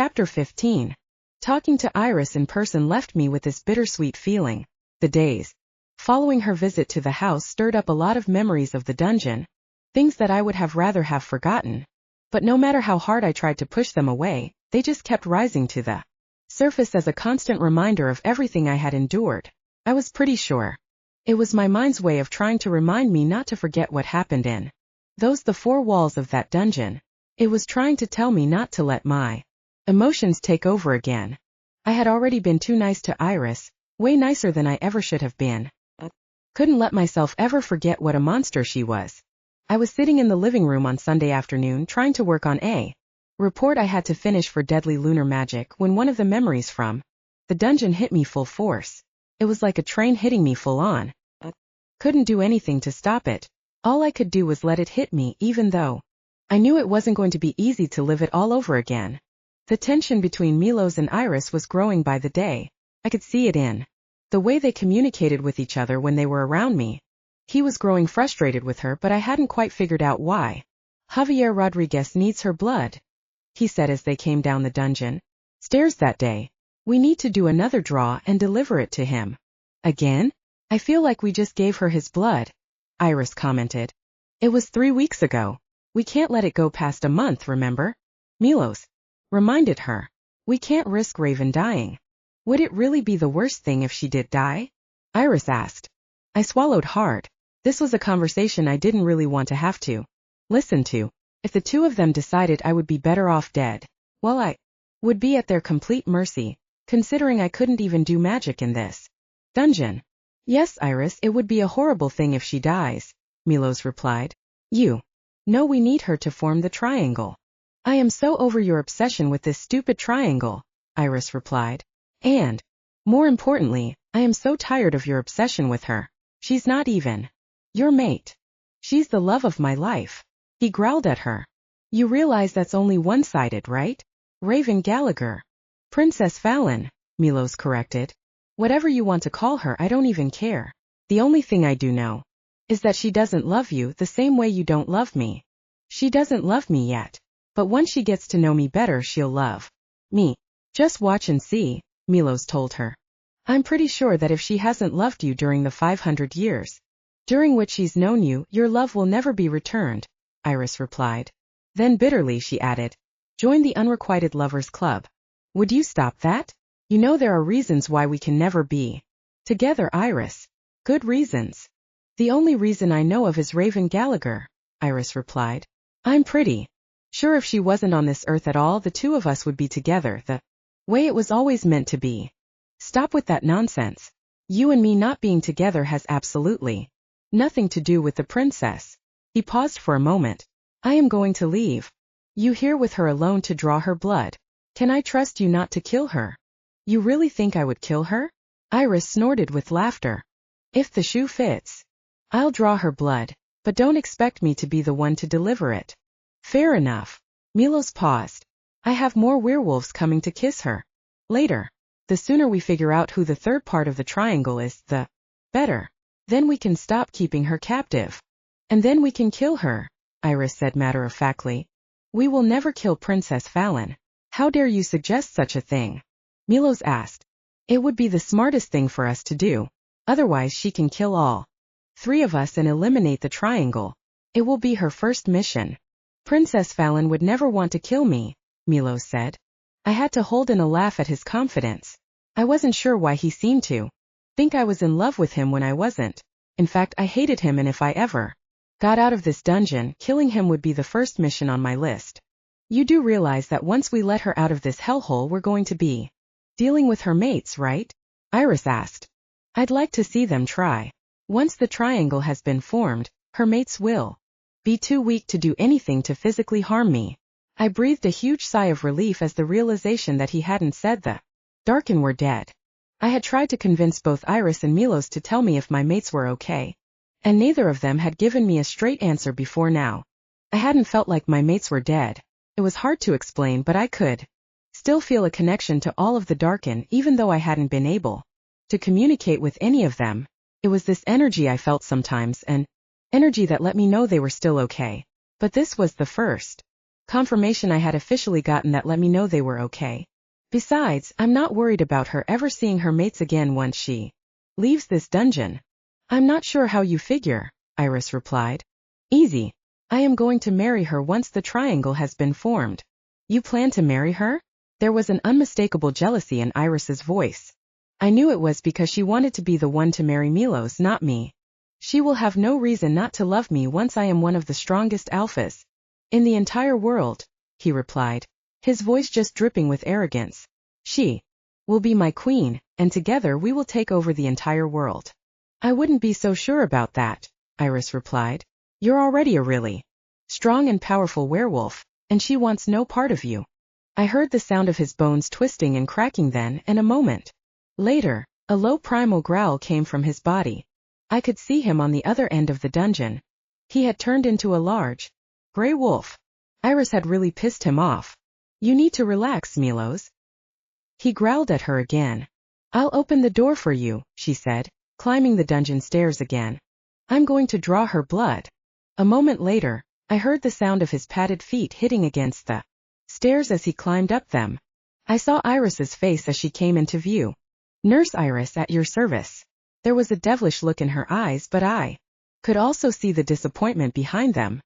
Chapter 15. Talking to Iris in person left me with this bittersweet feeling. The days following her visit to the house stirred up a lot of memories of the dungeon, things that I would have rather have forgotten. But no matter how hard I tried to push them away, they just kept rising to the surface as a constant reminder of everything I had endured. I was pretty sure it was my mind's way of trying to remind me not to forget what happened in the four walls of that dungeon. It was trying to tell me not to let my emotions take over again. I had already been too nice to Iris, way nicer than I ever should have been. Couldn't let myself ever forget what a monster she was. I was sitting in the living room on Sunday afternoon trying to work on a report I had to finish for Deadly Lunar Magic when one of the memories from the dungeon hit me full force. It was like a train hitting me full on. Couldn't do anything to stop it. All I could do was let it hit me, even though I knew it wasn't going to be easy to live it all over again. The tension between Milos and Iris was growing by the day. I could see it in the way they communicated with each other when they were around me. He was growing frustrated with her, but I hadn't quite figured out why. Javier Rodriguez needs her blood, he said as they came down the dungeon stairs that day. We need to do another draw and deliver it to him. Again? I feel like we just gave her his blood, Iris commented. It was 3 weeks ago. We can't let it go past a month, remember? Milos reminded her. We can't risk Raven dying. Would it really be the worst thing if she did die? Iris asked. I swallowed hard. This was a conversation I didn't really want to have to listen to. If the two of them decided I would be better off dead, well, I would be at their complete mercy, considering I couldn't even do magic in this dungeon. Yes, Iris, it would be a horrible thing if she dies, Milos replied. You know we need her to form the triangle. I am so over your obsession with this stupid triangle, Iris replied. And, more importantly, I am so tired of your obsession with her. She's not even your mate. She's the love of my life. He growled at her. You realize that's only one-sided, right? Raven Gallagher. Princess Fallon, Milos corrected. Whatever you want to call her, I don't even care. The only thing I do know is that she doesn't love you the same way you don't love me. She doesn't love me yet, but once she gets to know me better, she'll love me. Just watch and see, Milos told her. I'm pretty sure that if she hasn't loved you during the 500 years during which she's known you, your love will never be returned, Iris replied. Then bitterly she added, join the Unrequited Lovers Club. Would you stop that? You know there are reasons why we can never be together, Iris. Good reasons. The only reason I know of is Raven Gallagher, Iris replied. I'm pretty sure if she wasn't on this earth at all, the two of us would be together the way it was always meant to be. Stop with that nonsense. You and me not being together has absolutely nothing to do with the princess. He paused for a moment. I am going to leave you here with her alone to draw her blood. Can I trust you not to kill her? You really think I would kill her? Iris snorted with laughter. If the shoe fits, I'll draw her blood, but don't expect me to be the one to deliver it. Fair enough. Milos paused. I have more werewolves coming to kiss her later. The sooner we figure out who the third part of the triangle is, the better. Then we can stop keeping her captive. And then we can kill her, Iris said matter-of-factly. We will never kill Princess Fallon. How dare you suggest such a thing? Milos asked. It would be the smartest thing for us to do. Otherwise she can kill all 3 of us and eliminate the triangle. It will be her first mission. Princess Fallon would never want to kill me, Milos said. I had to hold in a laugh at his confidence. I wasn't sure why he seemed to think I was in love with him when I wasn't. In fact, I hated him, and if I ever got out of this dungeon, killing him would be the first mission on my list. You do realize that once we let her out of this hellhole, we're going to be dealing with her mates, right? Iris asked. I'd like to see them try. Once the triangle has been formed, her mates will be too weak to do anything to physically harm me. I breathed a huge sigh of relief as the realization that he hadn't said the Darkin were dead. I had tried to convince both Iris and Milos to tell me if my mates were okay, and neither of them had given me a straight answer before now. I hadn't felt like my mates were dead. It was hard to explain, but I could still feel a connection to all of the Darkin, even though I hadn't been able to communicate with any of them. It was this energy I felt sometimes, an energy that let me know they were still okay. But this was the first Confirmation I had officially gotten that let me know they were okay. Besides, I'm not worried about her ever seeing her mates again once she leaves this dungeon. I'm not sure how you figure, Iris replied. Easy. I am going to marry her once the triangle has been formed. You plan to marry her? There was an unmistakable jealousy in Iris's voice. I knew it was because she wanted to be the one to marry Milos, not me. She will have no reason not to love me once I am one of the strongest alphas in the entire world, he replied, his voice just dripping with arrogance. She will be my queen, and together we will take over the entire world. I wouldn't be so sure about that, Iris replied. You're already a really strong and powerful werewolf, and she wants no part of you. I heard the sound of his bones twisting and cracking then, and a moment later, a low primal growl came from his body. I could see him on the other end of the dungeon. He had turned into a large gray wolf. Iris had really pissed him off. You need to relax, Milos. He growled at her again. I'll open the door for you, she said, climbing the dungeon stairs again. I'm going to draw her blood. A moment later, I heard the sound of his padded feet hitting against the stairs as he climbed up them. I saw Iris's face as she came into view. Nurse Iris at your service. There was a devilish look in her eyes, but I could also see the disappointment behind them.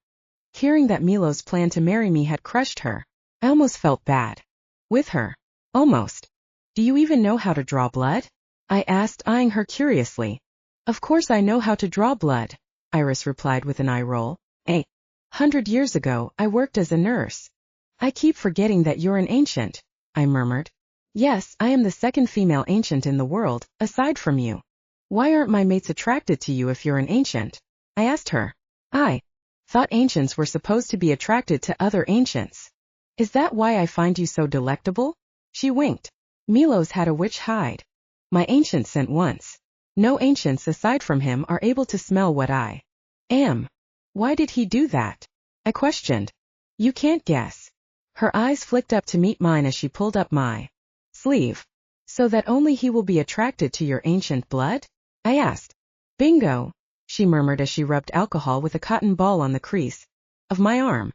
Hearing that Milos' plan to marry me had crushed her, I almost felt bad with her. Almost. Do you even know how to draw blood? I asked, eyeing her curiously. Of course I know how to draw blood, Iris replied with an eye roll. 100 years ago, I worked as a nurse. I keep forgetting that you're an ancient, I murmured. Yes, I am the second female ancient in the world, aside from you. Why aren't my mates attracted to you if you're an ancient? I asked her. I thought ancients were supposed to be attracted to other ancients. Is that why I find you so delectable? She winked. Milos had a witch hide. My ancient scent once. No ancients aside from him are able to smell what I am. Why did he do that? I questioned. You can't guess. Her eyes flicked up to meet mine as she pulled up my sleeve. So that only he will be attracted to your ancient blood? I asked. Bingo, she murmured as she rubbed alcohol with a cotton ball on the crease of my arm.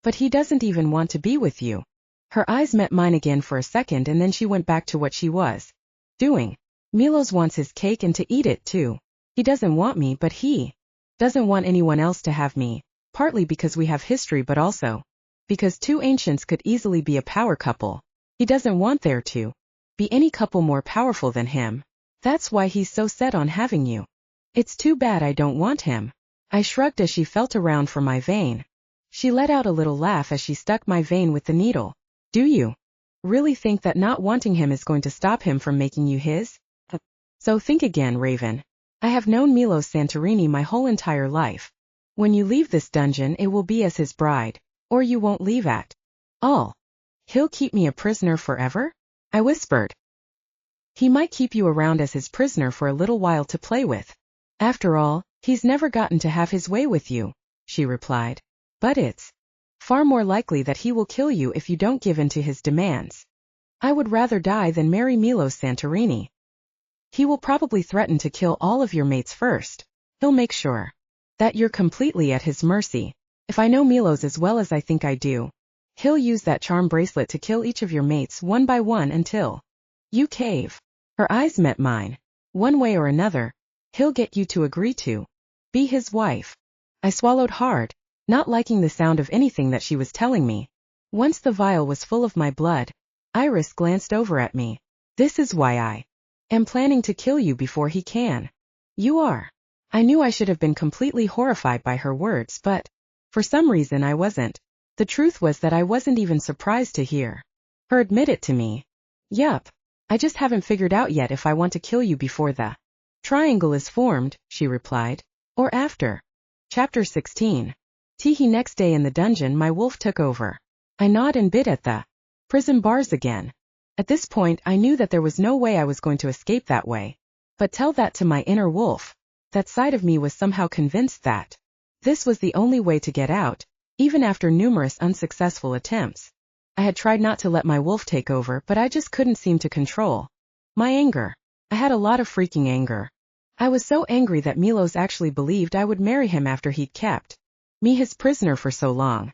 But he doesn't even want to be with you. Her eyes met mine again for a second and then she went back to what she was doing. Milos wants his cake and to eat it too. He doesn't want me, but he doesn't want anyone else to have me, partly because we have history but also because two ancients could easily be a power couple. He doesn't want there to be any couple more powerful than him. That's why he's so set on having you. It's too bad I don't want him. I shrugged as she felt around for my vein. She let out a little laugh as she stuck my vein with the needle. Do you really think that not wanting him is going to stop him from making you his? So think again, Raven. I have known Milos Santorini my whole entire life. When you leave this dungeon it will be as his bride, or you won't leave at all. He'll keep me a prisoner forever? I whispered. He might keep you around as his prisoner for a little while to play with. After all, he's never gotten to have his way with you, she replied. But it's far more likely that he will kill you if you don't give in to his demands. I would rather die than marry Milos Santorini. He will probably threaten to kill all of your mates first. He'll make sure that you're completely at his mercy. If I know Milos as well as I think I do, he'll use that charm bracelet to kill each of your mates one by one until you cave. Her eyes met mine. One way or another, he'll get you to agree to be his wife. I swallowed hard, not liking the sound of anything that she was telling me. Once the vial was full of my blood, Iris glanced over at me. This is why I am planning to kill you before he can. You are. I knew I should have been completely horrified by her words, but for some reason I wasn't. The truth was that I wasn't even surprised to hear her admit it to me. Yup. I just haven't figured out yet if I want to kill you before the triangle is formed, she replied. Or after. Chapter 16. Teehee. Next day in the dungeon my wolf took over. I gnawed and bit at the prison bars again. At this point I knew that there was no way I was going to escape that way. But tell that to my inner wolf. That side of me was somehow convinced that this was the only way to get out, even after numerous unsuccessful attempts. I had tried not to let my wolf take over, but I just couldn't seem to control my anger. I had a lot of freaking anger. I was so angry that Milos actually believed I would marry him after he'd kept me his prisoner for so long.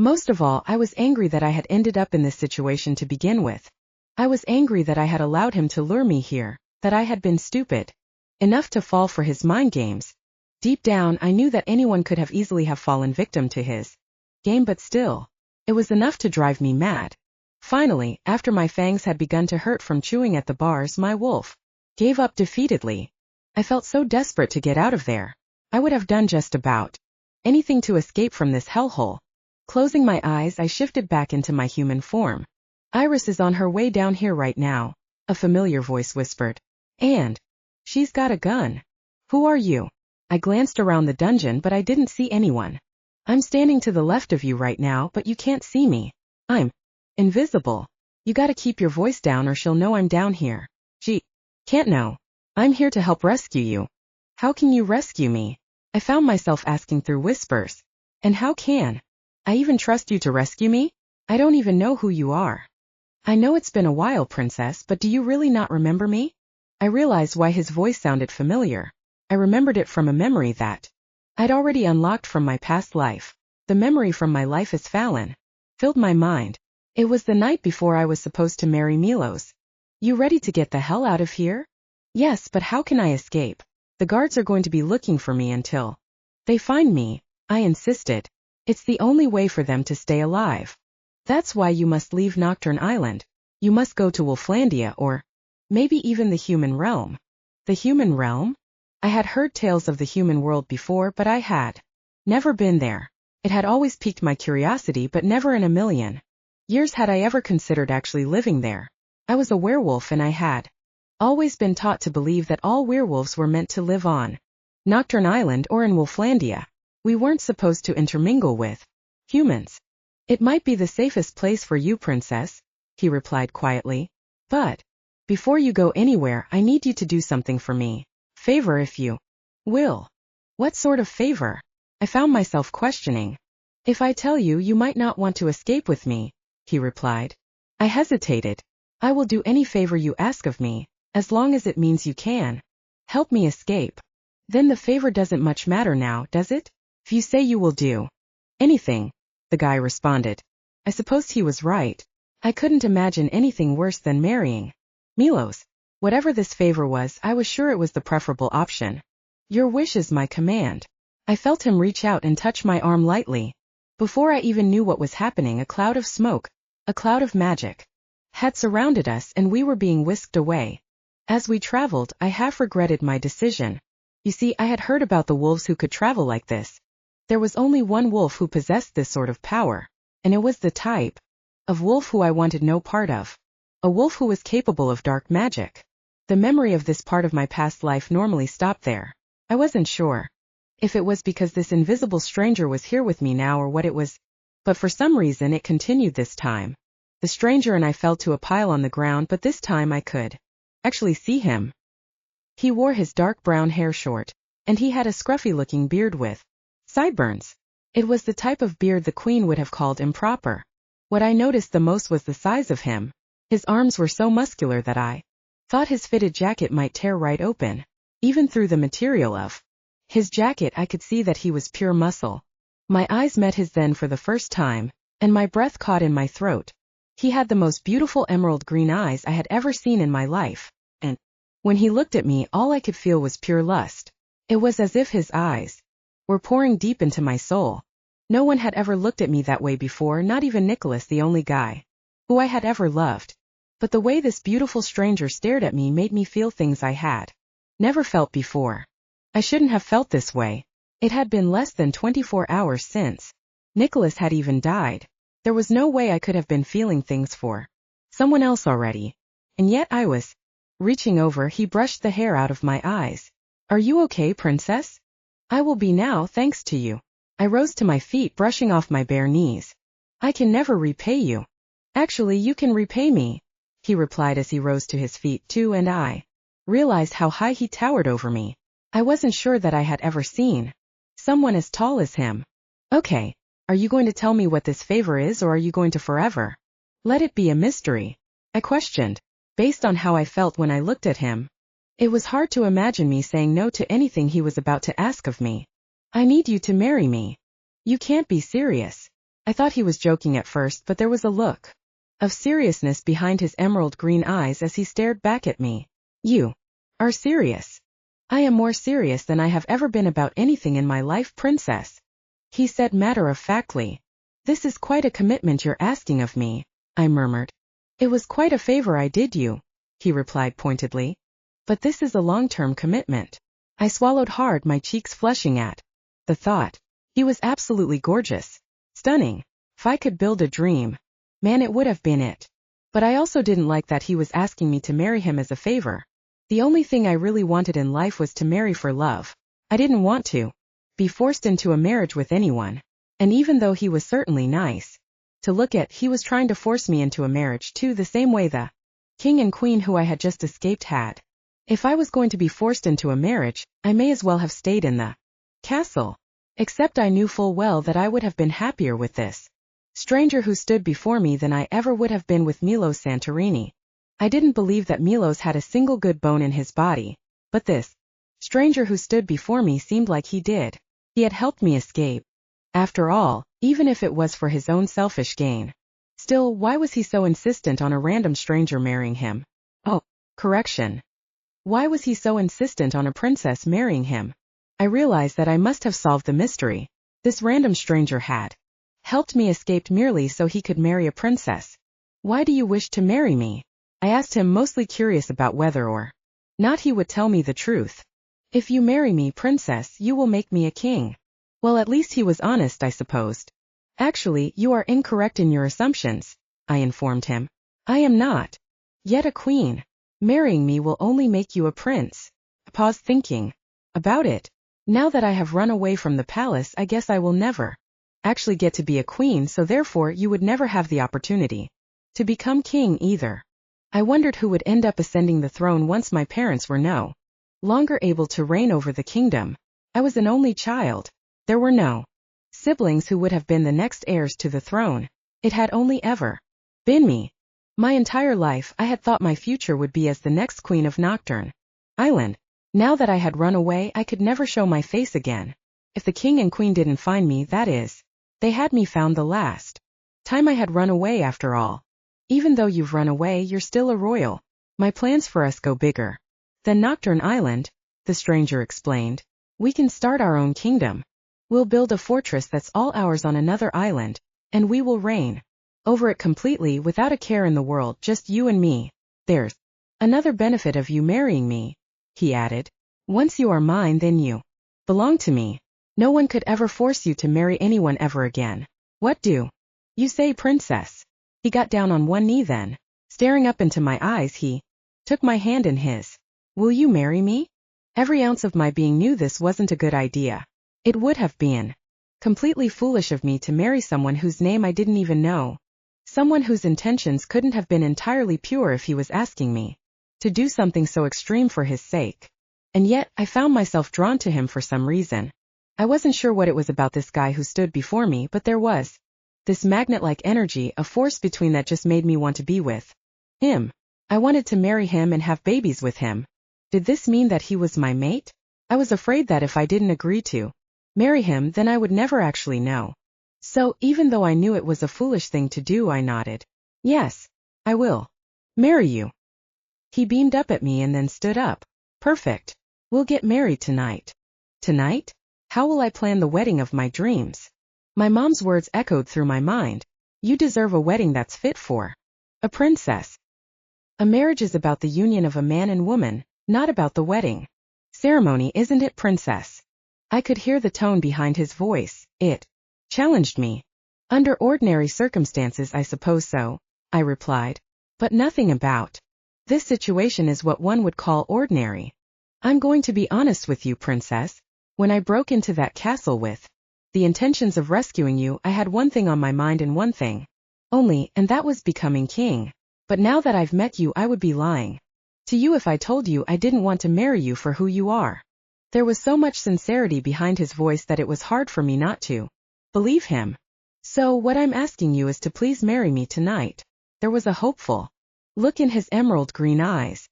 Most of all, I was angry that I had ended up in this situation to begin with. I was angry that I had allowed him to lure me here, that I had been stupid enough to fall for his mind games. Deep down, I knew that anyone could have easily have fallen victim to his game, but still, it was enough to drive me mad. Finally, after my fangs had begun to hurt from chewing at the bars, my wolf gave up defeatedly. I felt so desperate to get out of there. I would have done just about anything to escape from this hellhole. Closing my eyes, I shifted back into my human form. Iris is on her way down here right now, a familiar voice whispered. And she's got a gun. Who are you? I glanced around the dungeon, but I didn't see anyone. I'm standing to the left of you right now, but you can't see me. I'm invisible. You gotta keep your voice down or she'll know I'm down here. She can't know. I'm here to help rescue you. How can you rescue me? I found myself asking through whispers. And how can I even trust you to rescue me? I don't even know who you are. I know it's been a while, princess, but do you really not remember me? I realized why his voice sounded familiar. I remembered it from a memory that I'd already unlocked from my past life. The memory from my life as Fallon filled my mind. It was the night before I was supposed to marry Milos. You ready to get the hell out of here? Yes, but how can I escape? The guards are going to be looking for me until they find me, I insisted. It's the only way for them to stay alive. That's why you must leave Nocturne Island. You must go to Wolflandia or maybe even the human realm. The human realm? I had heard tales of the human world before, but I had never been there. It had always piqued my curiosity, but never in a million years had I ever considered actually living there. I was a werewolf and I had always been taught to believe that all werewolves were meant to live on Nocturne Island or in Wolflandia. We weren't supposed to intermingle with humans. It might be the safest place for you, princess, he replied quietly. But before you go anywhere, I need you to do something for me. Favor if you will. What sort of favor? I found myself questioning. If I tell you, you might not want to escape with me, he replied. I hesitated. I will do any favor you ask of me, as long as it means you can help me escape. Then the favor doesn't much matter now, does it? If you say you will do anything, the guy responded. I supposed he was right. I couldn't imagine anything worse than marrying Milos. Whatever this favor was, I was sure it was the preferable option. Your wish is my command. I felt him reach out and touch my arm lightly. Before I even knew what was happening, a cloud of smoke, a cloud of magic, had surrounded us and we were being whisked away. As we traveled, I half regretted my decision. You see, I had heard about the wolves who could travel like this. There was only one wolf who possessed this sort of power, and it was the type of wolf who I wanted no part of. A wolf who was capable of dark magic. The memory of this part of my past life normally stopped there. I wasn't sure if it was because this invisible stranger was here with me now or what it was, but for some reason it continued this time. The stranger and I fell to a pile on the ground, but this time I could actually see him. He wore his dark brown hair short, and he had a scruffy-looking beard with sideburns. It was the type of beard the queen would have called improper. What I noticed the most was the size of him. His arms were so muscular that I thought his fitted jacket might tear right open. Even through the material of his jacket I could see that he was pure muscle. My eyes met his then for the first time, and my breath caught in my throat. He had the most beautiful emerald green eyes I had ever seen in my life, and when he looked at me, all I could feel was pure lust. It was as if his eyes were pouring deep into my soul. No one had ever looked at me that way before, not even Nicholas, the only guy who I had ever loved. But the way this beautiful stranger stared at me made me feel things I had never felt before. I shouldn't have felt this way. It had been less than 24 hours since Nicholas had even died. There was no way I could have been feeling things for someone else already. And yet I was. Reaching over, he brushed the hair out of my eyes. Are you okay, princess? I will be now, thanks to you. I rose to my feet, brushing off my bare knees. I can never repay you. Actually, you can repay me, he replied as he rose to his feet too, and I realized how high he towered over me. I wasn't sure that I had ever seen someone as tall as him. Okay, are you going to tell me what this favor is, or are you going to forever let it be a mystery? I questioned, based on how I felt when I looked at him. It was hard to imagine me saying no to anything he was about to ask of me. I need you to marry me. You can't be serious. I thought he was joking at first, but there was a look of seriousness behind his emerald green eyes as he stared back at me. You are serious? I am more serious than I have ever been about anything in my life, princess, he said matter-of-factly. This is quite a commitment you're asking of me, I murmured. It was quite a favor I did you, he replied pointedly. But this is a long-term commitment. I swallowed hard, my cheeks flushing at the thought. He was absolutely gorgeous. Stunning. If I could build a dream, man, it would have been it. But I also didn't like that he was asking me to marry him as a favor. The only thing I really wanted in life was to marry for love. I didn't want to be forced into a marriage with anyone. And even though he was certainly nice to look at, he was trying to force me into a marriage too, the same way the king and queen who I had just escaped had. If I was going to be forced into a marriage, I may as well have stayed in the castle. Except I knew full well that I would have been happier with this stranger who stood before me than I ever would have been with Milos Santorini. I didn't believe that Milos had a single good bone in his body, but this stranger who stood before me seemed like he did. He had helped me escape. After all, even if it was for his own selfish gain. Still, why was he so insistent on a random stranger marrying him? Oh, correction. Why was he so insistent on a princess marrying him? I realized that I must have solved the mystery. This random stranger had helped me escape merely so he could marry a princess. Why do you wish to marry me? I asked him, mostly curious about whether or not he would tell me the truth. If you marry me, princess, you will make me a king. Well, at least he was honest, I supposed. Actually, you are incorrect in your assumptions, I informed him. I am not yet a queen. Marrying me will only make you a prince. I paused, thinking about it. Now that I have run away from the palace, I guess I will never actually get to be a queen, so therefore you would never have the opportunity to become king either. I wondered who would end up ascending the throne once my parents were no longer able to reign over the kingdom. I was an only child. There were no siblings who would have been the next heirs to the throne. It had only ever been me. My entire life I had thought my future would be as the next queen of Nocturne Island. Now that I had run away, I could never show my face again. If the king and queen didn't find me, that is, they had me found the last time I had run away after all. Even though you've run away, you're still a royal. My plans for us go bigger than Nocturne Island, the stranger explained. We can start our own kingdom. We'll build a fortress that's all ours on another island, and we will reign over it completely without a care in the world, just you and me. There's another benefit of you marrying me, he added. Once you are mine, then you belong to me. No one could ever force you to marry anyone ever again. What do you say, princess? He got down on one knee then. Staring up into my eyes, he took my hand in his. Will you marry me? Every ounce of my being knew this wasn't a good idea. It would have been completely foolish of me to marry someone whose name I didn't even know. Someone whose intentions couldn't have been entirely pure if he was asking me to do something so extreme for his sake. And yet, I found myself drawn to him for some reason. I wasn't sure what it was about this guy who stood before me, but there was this magnet-like energy, a force between that just made me want to be with him. I wanted to marry him and have babies with him. Did this mean that he was my mate? I was afraid that if I didn't agree to marry him, then I would never actually know. So, even though I knew it was a foolish thing to do, I nodded. Yes, I will marry you. He beamed up at me and then stood up. Perfect. We'll get married tonight. Tonight? How will I plan the wedding of my dreams? My mom's words echoed through my mind. You deserve a wedding that's fit for a princess. A marriage is about the union of a man and woman, not about the wedding ceremony, isn't it, princess? I could hear the tone behind his voice. It challenged me. Under ordinary circumstances, I suppose so, I replied. But nothing about this situation is what one would call ordinary. I'm going to be honest with you, princess. When I broke into that castle with the intentions of rescuing you, I had one thing on my mind and one thing only, and that was becoming king. But now that I've met you, I would be lying to you if I told you I didn't want to marry you for who you are. There was so much sincerity behind his voice that it was hard for me not to believe him. So what I'm asking you is to please marry me tonight. There was a hopeful look in his emerald green eyes.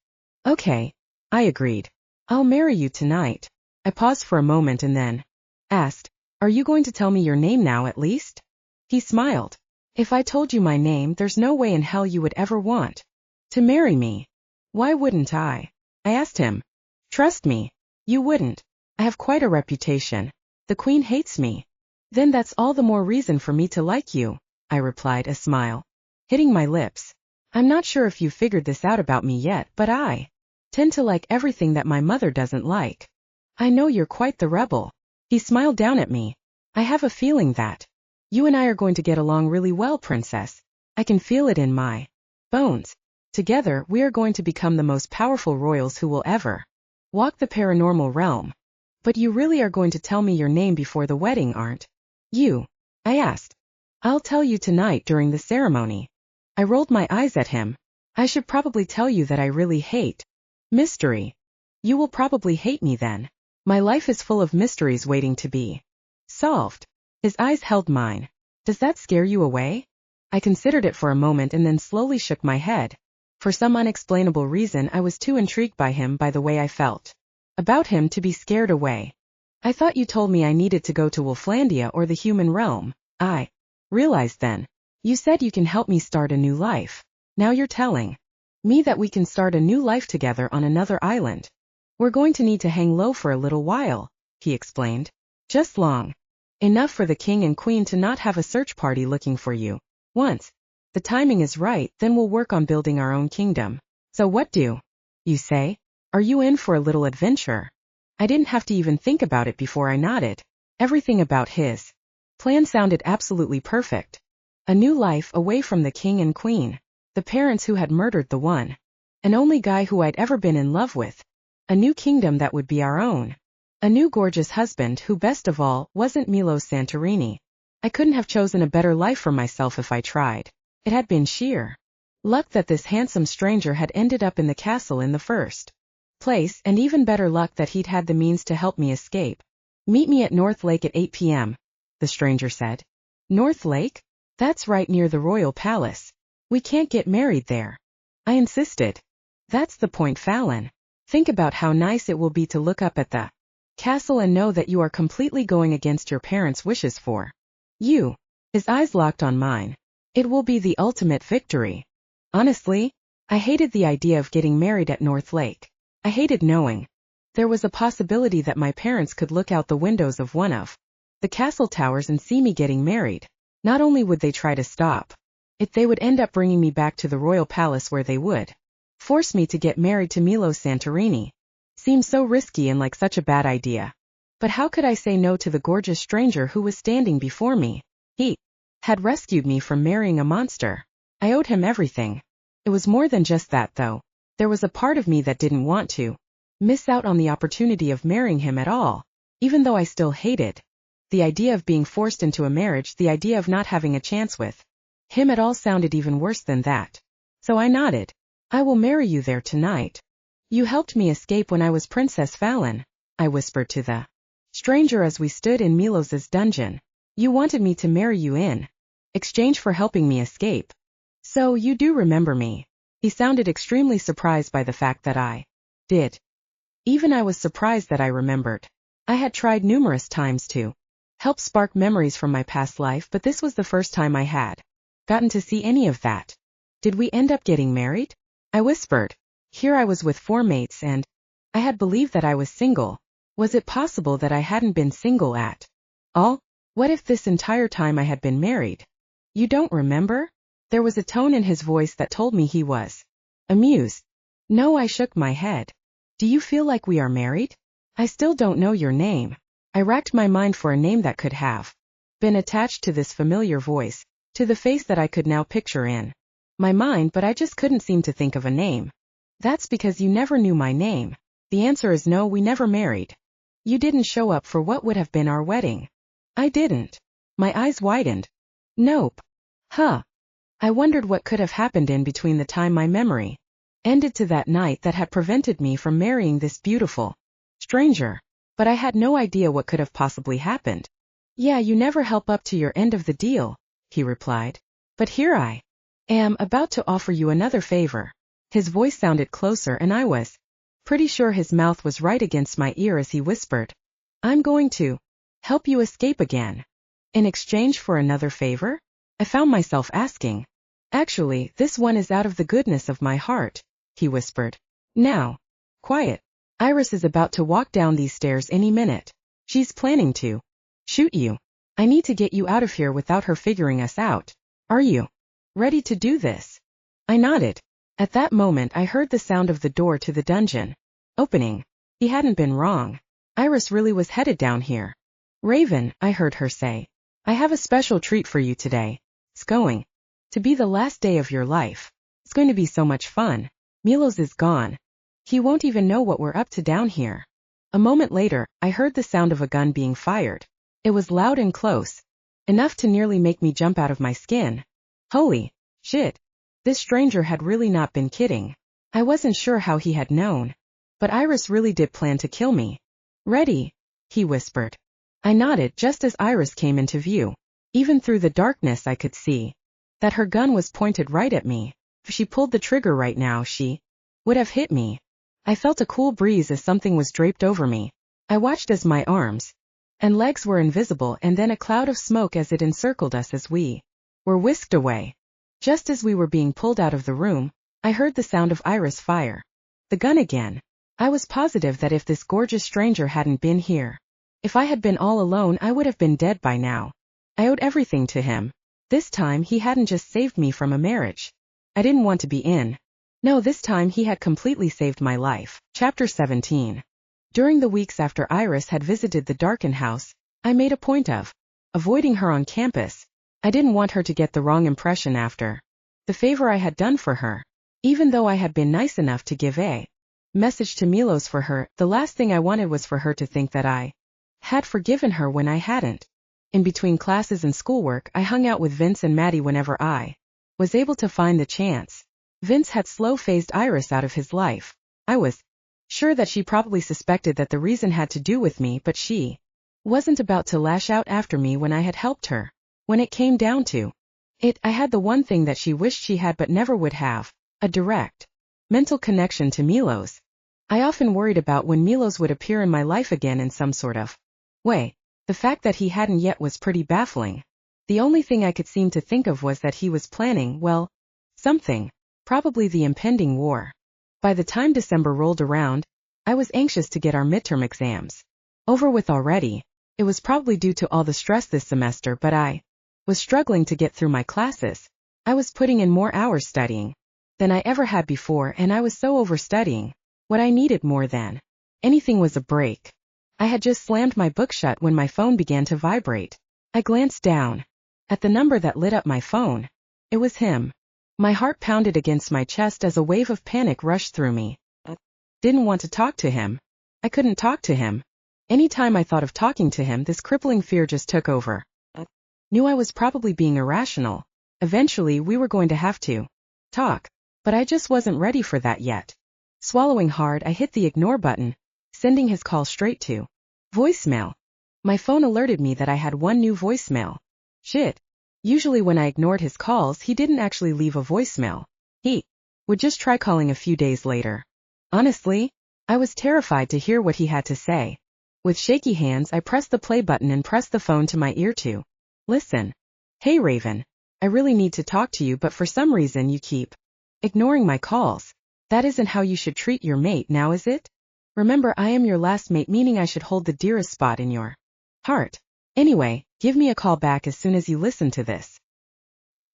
Okay, I agreed. I'll marry you tonight. I paused for a moment and then asked, are you going to tell me your name now at least? He smiled. If I told you my name, there's no way in hell you would ever want to marry me. Why wouldn't I? I asked him. Trust me, you wouldn't. I have quite a reputation. The Queen hates me. Then that's all the more reason for me to like you, I replied, a smile hitting my lips. I'm not sure if you figured this out about me yet, but I tend to like everything that my mother doesn't like. I know you're quite the rebel. He smiled down at me. I have a feeling that you and I are going to get along really well, princess. I can feel it in my bones. Together, we are going to become the most powerful royals who will ever walk the paranormal realm. But you really are going to tell me your name before the wedding, aren't you? I asked. I'll tell you tonight during the ceremony. I rolled my eyes at him. I should probably tell you that I really hate mystery. You will probably hate me then. My life is full of mysteries waiting to be solved. His eyes held mine. Does that scare you away? I considered it for a moment and then slowly shook my head. For some unexplainable reason, I was too intrigued by him, by the way I felt about him, to be scared away. I thought you told me I needed to go to Wolflandia or the human realm. I realized then. You said you can help me start a new life. Now you're telling me that we can start a new life together on another island. We're going to need to hang low for a little while, he explained. Just long enough for the king and queen to not have a search party looking for you. Once the timing is right, then we'll work on building our own kingdom. So what do you say? Are you in for a little adventure? I didn't have to even think about it before I nodded. Everything about his plan sounded absolutely perfect. A new life away from the king and queen, the parents who had murdered the one and only guy who I'd ever been in love with. A new kingdom that would be our own. A new gorgeous husband who, best of all, wasn't Milos Santorini. I couldn't have chosen a better life for myself if I tried. It had been sheer luck that this handsome stranger had ended up in the castle in the first place, and even better luck that he'd had the means to help me escape. Meet me at North Lake at 8 p.m., the stranger said. North Lake? That's right near the royal palace. We can't get married there, I insisted. That's the point, Fallon. Think about how nice it will be to look up at the castle and know that you are completely going against your parents' wishes for you. His eyes locked on mine. It will be the ultimate victory. Honestly, I hated the idea of getting married at North Lake. I hated knowing there was a possibility that my parents could look out the windows of one of the castle towers and see me getting married. Not only would they try to stop it, they would end up bringing me back to the royal palace where they would force me to get married to Milos Santorini. Seemed so risky and like such a bad idea. But how could I say no to the gorgeous stranger who was standing before me? He had rescued me from marrying a monster. I owed him everything. It was more than just that, though. There was a part of me that didn't want to miss out on the opportunity of marrying him at all, even though I still hated the idea of being forced into a marriage. The idea of not having a chance with him at all sounded even worse than that. So I nodded. I will marry you there tonight. You helped me escape when I was Princess Fallon, I whispered to the stranger as we stood in Milos's dungeon. You wanted me to marry you in exchange for helping me escape. So you do remember me. He sounded extremely surprised by the fact that I did. Even I was surprised that I remembered. I had tried numerous times to help spark memories from my past life, but this was the first time I had gotten to see any of that. Did we end up getting married? I whispered. Here I was with 4 mates and I had believed that I was single. Was it possible that I hadn't been single at all? What if this entire time I had been married? You don't remember? There was a tone in his voice that told me he was amused. No, I shook my head. Do you feel like we are married? I still don't know your name. I racked my mind for a name that could have been attached to this familiar voice, to the face that I could now picture in my mind, but I just couldn't seem to think of a name. That's because you never knew my name. The answer is no, we never married. You didn't show up for what would have been our wedding. I didn't. My eyes widened. Nope. Huh. I wondered what could have happened in between the time my memory ended to that night that had prevented me from marrying this beautiful stranger. But I had no idea what could have possibly happened. Yeah, you never help up to your end of the deal, he replied. But here I am about to offer you another favor. His voice sounded closer and I was pretty sure his mouth was right against my ear as he whispered. I'm going to help you escape again. In exchange for another favor? I found myself asking. Actually, this one is out of the goodness of my heart, he whispered. Now. Quiet. Iris is about to walk down these stairs any minute. She's planning to shoot you. I need to get you out of here without her figuring us out. Are you ready to do this? I nodded. At that moment I heard the sound of the door to the dungeon opening. He hadn't been wrong. Iris really was headed down here. Raven, I heard her say. I have a special treat for you today. It's going to be the last day of your life. It's going to be so much fun. Milos is gone. He won't even know what we're up to down here. A moment later, I heard the sound of a gun being fired. It was loud and close, enough to nearly make me jump out of my skin. Holy shit. This stranger had really not been kidding. I wasn't sure how he had known. But Iris really did plan to kill me. Ready? He whispered. I nodded just as Iris came into view. Even through the darkness I could see that her gun was pointed right at me. If she pulled the trigger right now, she would have hit me. I felt a cool breeze as something was draped over me. I watched as my arms and legs were invisible and then a cloud of smoke as it encircled us as we were whisked away. Just as we were being pulled out of the room, I heard the sound of Iris fire the gun again. I was positive that if this gorgeous stranger hadn't been here, if I had been all alone, I would have been dead by now. I owed everything to him. This time he hadn't just saved me from a marriage I didn't want to be in. No, this time he had completely saved my life. Chapter 17. During the weeks after Iris had visited the Darken house, I made a point of avoiding her on campus. I didn't want her to get the wrong impression after the favor I had done for her. Even though I had been nice enough to give a message to Milos for her, the last thing I wanted was for her to think that I had forgiven her when I hadn't. In between classes and schoolwork, I hung out with Vince and Maddie whenever I was able to find the chance. Vince had slow-phased Iris out of his life. I was sure that she probably suspected that the reason had to do with me, but she wasn't about to lash out after me when I had helped her. When it came down to it, I had the one thing that she wished she had but never would have, a direct mental connection to Milos. I often worried about when Milos would appear in my life again in some sort of way. The fact that he hadn't yet was pretty baffling. The only thing I could seem to think of was that he was planning, well, something. Probably the impending war. By the time December rolled around, I was anxious to get our midterm exams over with already. It was probably due to all the stress this semester, but I was struggling to get through my classes. I was putting in more hours studying than I ever had before, and I was so overstudying. What I needed more than anything was a break. I had just slammed my book shut when my phone began to vibrate. I glanced down at the number that lit up my phone. It was him. My heart pounded against my chest as a wave of panic rushed through me. Didn't want to talk to him. I couldn't talk to him. Anytime I thought of talking to him, this crippling fear just took over. Knew I was probably being irrational. Eventually we were going to have to talk, but I just wasn't ready for that yet. Swallowing hard, I hit the ignore button, sending his call straight to voicemail. My phone alerted me that I had one new voicemail. Shit. Usually when I ignored his calls, he didn't actually leave a voicemail. He would just try calling a few days later. Honestly, I was terrified to hear what he had to say. With shaky hands, I pressed the play button and pressed the phone to my ear to listen. Hey Raven, I really need to talk to you, but for some reason you keep ignoring my calls. That isn't how you should treat your mate, now is it? Remember, I am your last mate, meaning I should hold the dearest spot in your heart. Anyway, give me a call back as soon as you listen to this.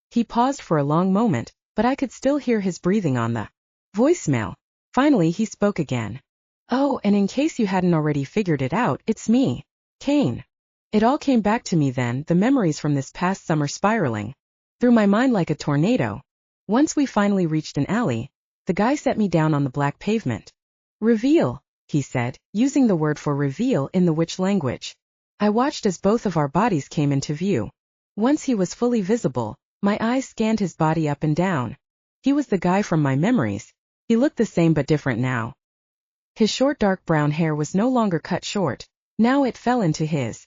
He paused for a long moment, but I could still hear his breathing on the voicemail. Finally he spoke again. Oh, and in case you hadn't already figured it out, it's me, Kane. It all came back to me then, the memories from this past summer spiraling through my mind like a tornado. Once we finally reached an alley, the guy set me down on the black pavement. Reveal, he said, using the word for reveal in the witch language. I watched as both of our bodies came into view. Once he was fully visible, my eyes scanned his body up and down. He was the guy from my memories. He looked the same but different now. His short dark brown hair was no longer cut short. Now it fell into his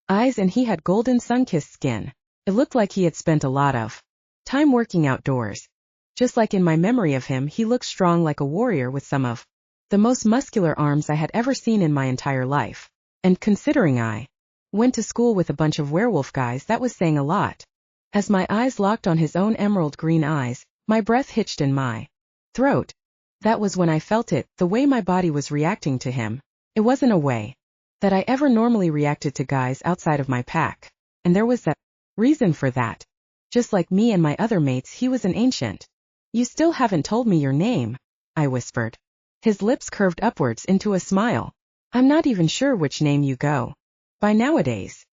eyes and he had golden sun-kissed skin. It looked like he had spent a lot of time working outdoors. Just like in my memory of him, he looked strong like a warrior with some of the most muscular arms I had ever seen in my entire life. And considering I Went to school with a bunch of werewolf guys. That was saying a lot. As my eyes locked on his own emerald green eyes, my breath hitched in my throat. That was when I felt it, the way my body was reacting to him. It wasn't a way that I ever normally reacted to guys outside of my pack. And there was a reason for that. Just like me and my other mates, he was an ancient. You still haven't told me your name, I whispered. His lips curved upwards into a smile. I'm not even sure which name you go by nowadays.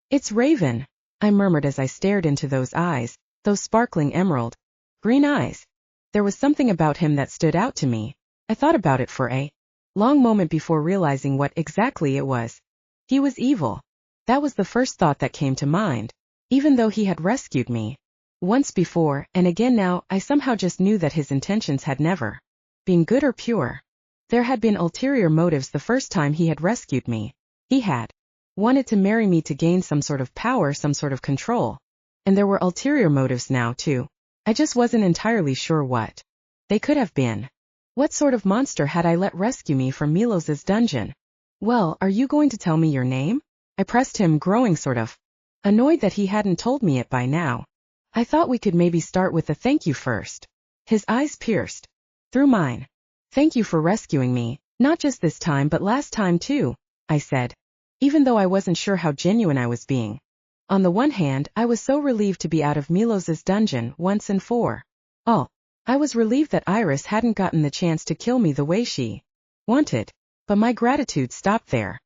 It's Raven, I murmured as I stared into those eyes, those sparkling emerald green eyes. There was something about him that stood out to me. I thought about it for a long moment before realizing what exactly it was. He was evil. That was the first thought that came to mind. Even though he had rescued me once before, and again now, I somehow just knew that his intentions had never been good or pure. There had been ulterior motives the first time he had rescued me. He had wanted to marry me to gain some sort of power, some sort of control. And there were ulterior motives now too. I just wasn't entirely sure what they could have been. What sort of monster had I let rescue me from Milos's dungeon? Well, are you going to tell me your name? I pressed him, growing sort of annoyed that he hadn't told me it by now. I thought we could maybe start with a thank you first. His eyes pierced through mine. Thank you for rescuing me, not just this time but last time too, I said, even though I wasn't sure how genuine I was being. On the one hand, I was so relieved to be out of Milos's dungeon once and for all. I was relieved that Iris hadn't gotten the chance to kill me the way she wanted. But my gratitude stopped there.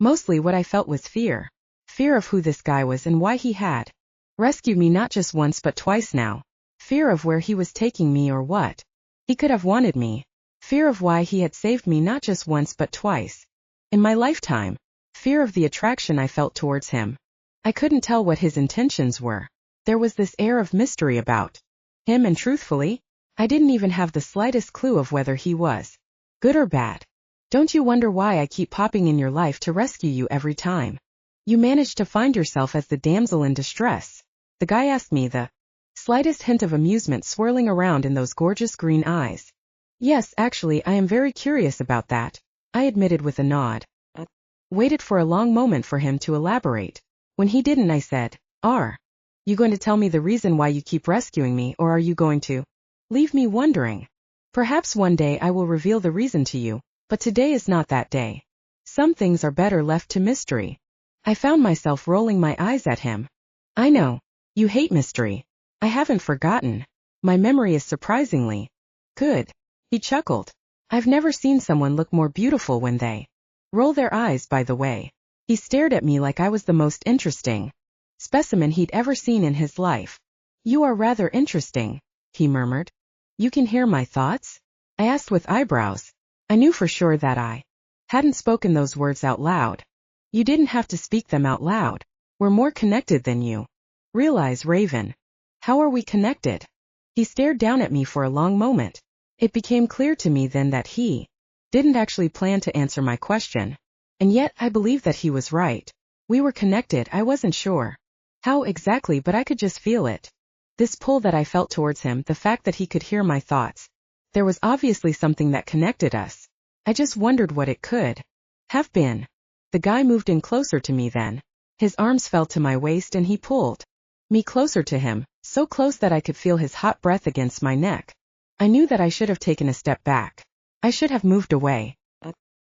Mostly what I felt was fear. Fear of who this guy was and why he had rescued me not just once but twice now. Fear of where he was taking me or what he could have wanted me. Fear of why he had saved me not just once but twice in my lifetime. Fear of the attraction I felt towards him. I couldn't tell what his intentions were. There was this air of mystery about him, and truthfully, I didn't even have the slightest clue of whether he was good or bad. Don't you wonder why I keep popping in your life to rescue you every time you manage to find yourself as the damsel in distress? The guy asked me, the slightest hint of amusement swirling around in those gorgeous green eyes. Yes, actually, I am very curious about that, I admitted with a nod. Waited for a long moment for him to elaborate. When he didn't, I said, Are you going to tell me the reason why you keep rescuing me, or are you going to leave me wondering? Perhaps one day I will reveal the reason to you, but today is not that day. Some things are better left to mystery. I found myself rolling my eyes at him. I know. You hate mystery. I haven't forgotten. My memory is surprisingly good. He chuckled. I've never seen someone look more beautiful when they roll their eyes, by the way. He stared at me like I was the most interesting specimen he'd ever seen in his life. You are rather interesting, he murmured. You can hear my thoughts? I asked with eyebrows. I knew for sure that I hadn't spoken those words out loud. You didn't have to speak them out loud. We're more connected than you realize, Raven. How are we connected? He stared down at me for a long moment. It became clear to me then that he didn't actually plan to answer my question. And yet I believed that he was right. We were connected. I wasn't sure how exactly, but I could just feel it. This pull that I felt towards him, the fact that he could hear my thoughts. There was obviously something that connected us. I just wondered what it could have been. The guy moved in closer to me then. His arms fell to my waist and he pulled me closer to him, so close that I could feel his hot breath against my neck. I knew that I should have taken a step back. I should have moved away.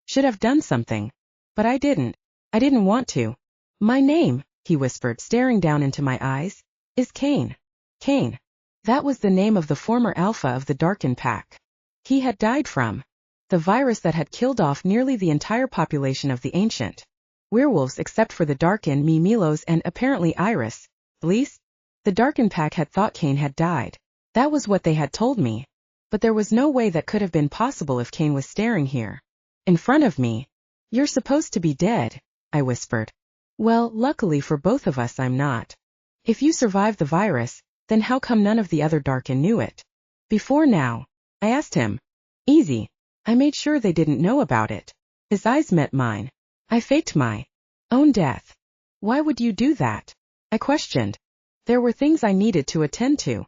Should have done something. But I didn't. I didn't want to. My name, he whispered, staring down into my eyes, is Kane. Kane. That was the name of the former alpha of the Darken Pack. He had died from the virus that had killed off nearly the entire population of the ancient werewolves except for the Darken, Milos, and apparently Iris. At least, the Darken Pack had thought Kane had died. That was what they had told me. But there was no way that could have been possible if Kane was staring here in front of me. You're supposed to be dead, I whispered. Well, luckily for both of us, I'm not. If you survived the virus, then how come none of the other Darken knew it before now? I asked him. Easy. I made sure they didn't know about it. His eyes met mine. I faked my own death. Why would you do that? I questioned. There were things I needed to attend to.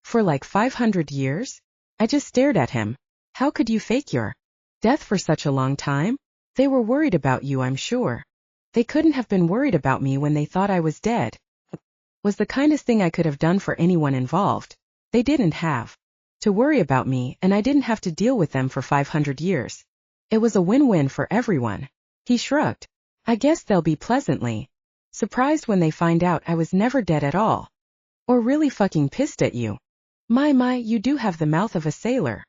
For like 500 years? I just stared at him. How could you fake your death for such a long time? They were worried about you, I'm sure. They couldn't have been worried about me when they thought I was dead. Was the kindest thing I could have done for anyone involved. They didn't have to worry about me, and I didn't have to deal with them for 500 years. It was a win-win for everyone. He shrugged. I guess they'll be pleasantly surprised when they find out I was never dead at all. Or really fucking pissed at you. My, you do have the mouth of a sailor.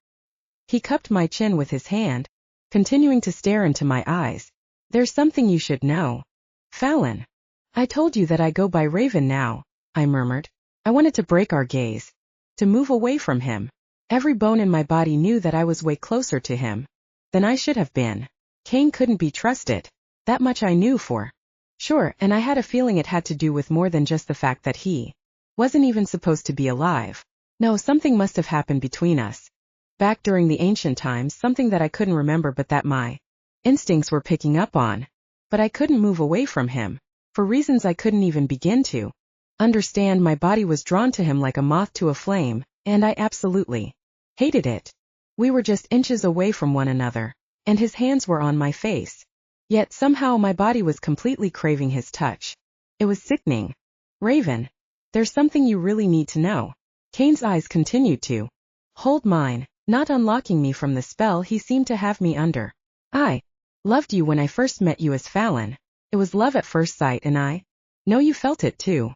He cupped my chin with his hand, continuing to stare into my eyes. There's something you should know. Fallon. I told you that I go by Raven now, I murmured. I wanted to break our gaze. To move away from him. Every bone in my body knew that I was way closer to him than I should have been. Kane couldn't be trusted. That much I knew for sure, and I had a feeling it had to do with more than just the fact that he wasn't even supposed to be alive. No, something must have happened between us. Back during the ancient times, something that I couldn't remember but that my instincts were picking up on. But I couldn't move away from him. For reasons I couldn't even begin to understand. My body was drawn to him like a moth to a flame, and I absolutely hated it. We were just inches away from one another, and his hands were on my face. Yet somehow my body was completely craving his touch. It was sickening. Raven, there's something you really need to know. Kane's eyes continued to hold mine, not unlocking me from the spell he seemed to have me under. I loved you when I first met you as Fallon. It was love at first sight, and I know you felt it too.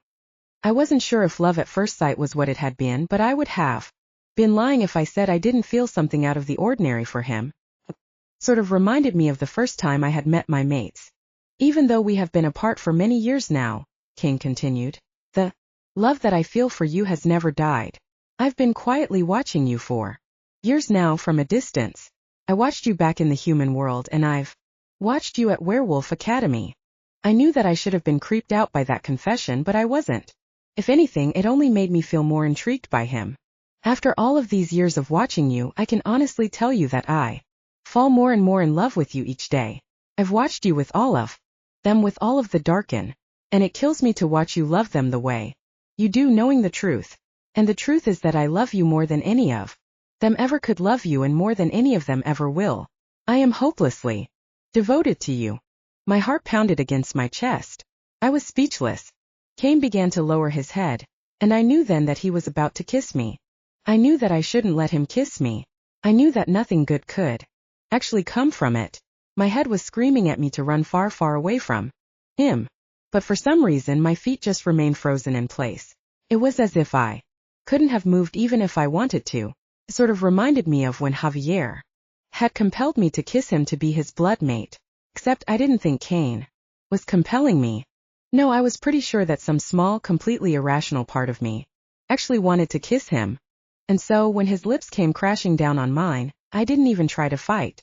I wasn't sure if love at first sight was what it had been, but I would have been lying if I said I didn't feel something out of the ordinary for him. Sort of reminded me of the first time I had met my mates. Even though we have been apart for many years now, Kane continued, the love that I feel for you has never died. I've been quietly watching you for years now from a distance. I watched you back in the human world, and I've watched you at Werewolf Academy. I knew that I should have been creeped out by that confession, but I wasn't. If anything, it only made me feel more intrigued by him. After all of these years of watching you, I can honestly tell you that I fall more and more in love with you each day. I've watched you with all of them, with all of the darken, and it kills me to watch you love them the way you do, knowing the truth. And the truth is that I love you more than any of them ever could love you, and more than any of them ever will. I am hopelessly devoted to you. My heart pounded against my chest. I was speechless. Kane began to lower his head, and I knew then that he was about to kiss me. I knew that I shouldn't let him kiss me. I knew that nothing good could actually come from it. My head was screaming at me to run far, far away from him. But for some reason my feet just remained frozen in place. It was as if I couldn't have moved even if I wanted to. It sort of reminded me of when Javier had compelled me to kiss him to be his blood mate. Except I didn't think Kane was compelling me. No, I was pretty sure that some small, completely irrational part of me actually wanted to kiss him. And so, when his lips came crashing down on mine, I didn't even try to fight.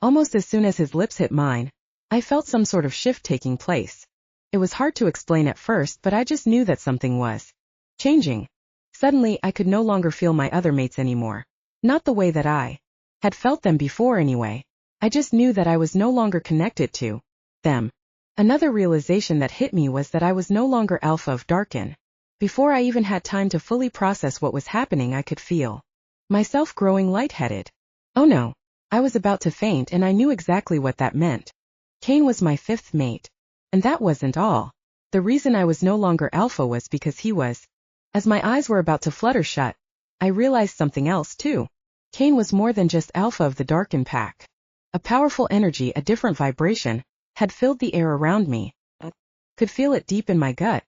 Almost as soon as his lips hit mine, I felt some sort of shift taking place. It was hard to explain at first, but I just knew that something was changing. Suddenly, I could no longer feel my other mates anymore. Not the way that I had felt them before anyway. I just knew that I was no longer connected to them. Another realization that hit me was that I was no longer Alpha of Darken. Before I even had time to fully process what was happening, I could feel myself growing lightheaded. Oh no, I was about to faint, and I knew exactly what that meant. Kane was my fifth mate. And that wasn't all. The reason I was no longer Alpha was because he was. As my eyes were about to flutter shut, I realized something else too. Kane was more than just Alpha of the Darken pack. A powerful energy, a different vibration, had filled the air around me. I could feel it deep in my gut.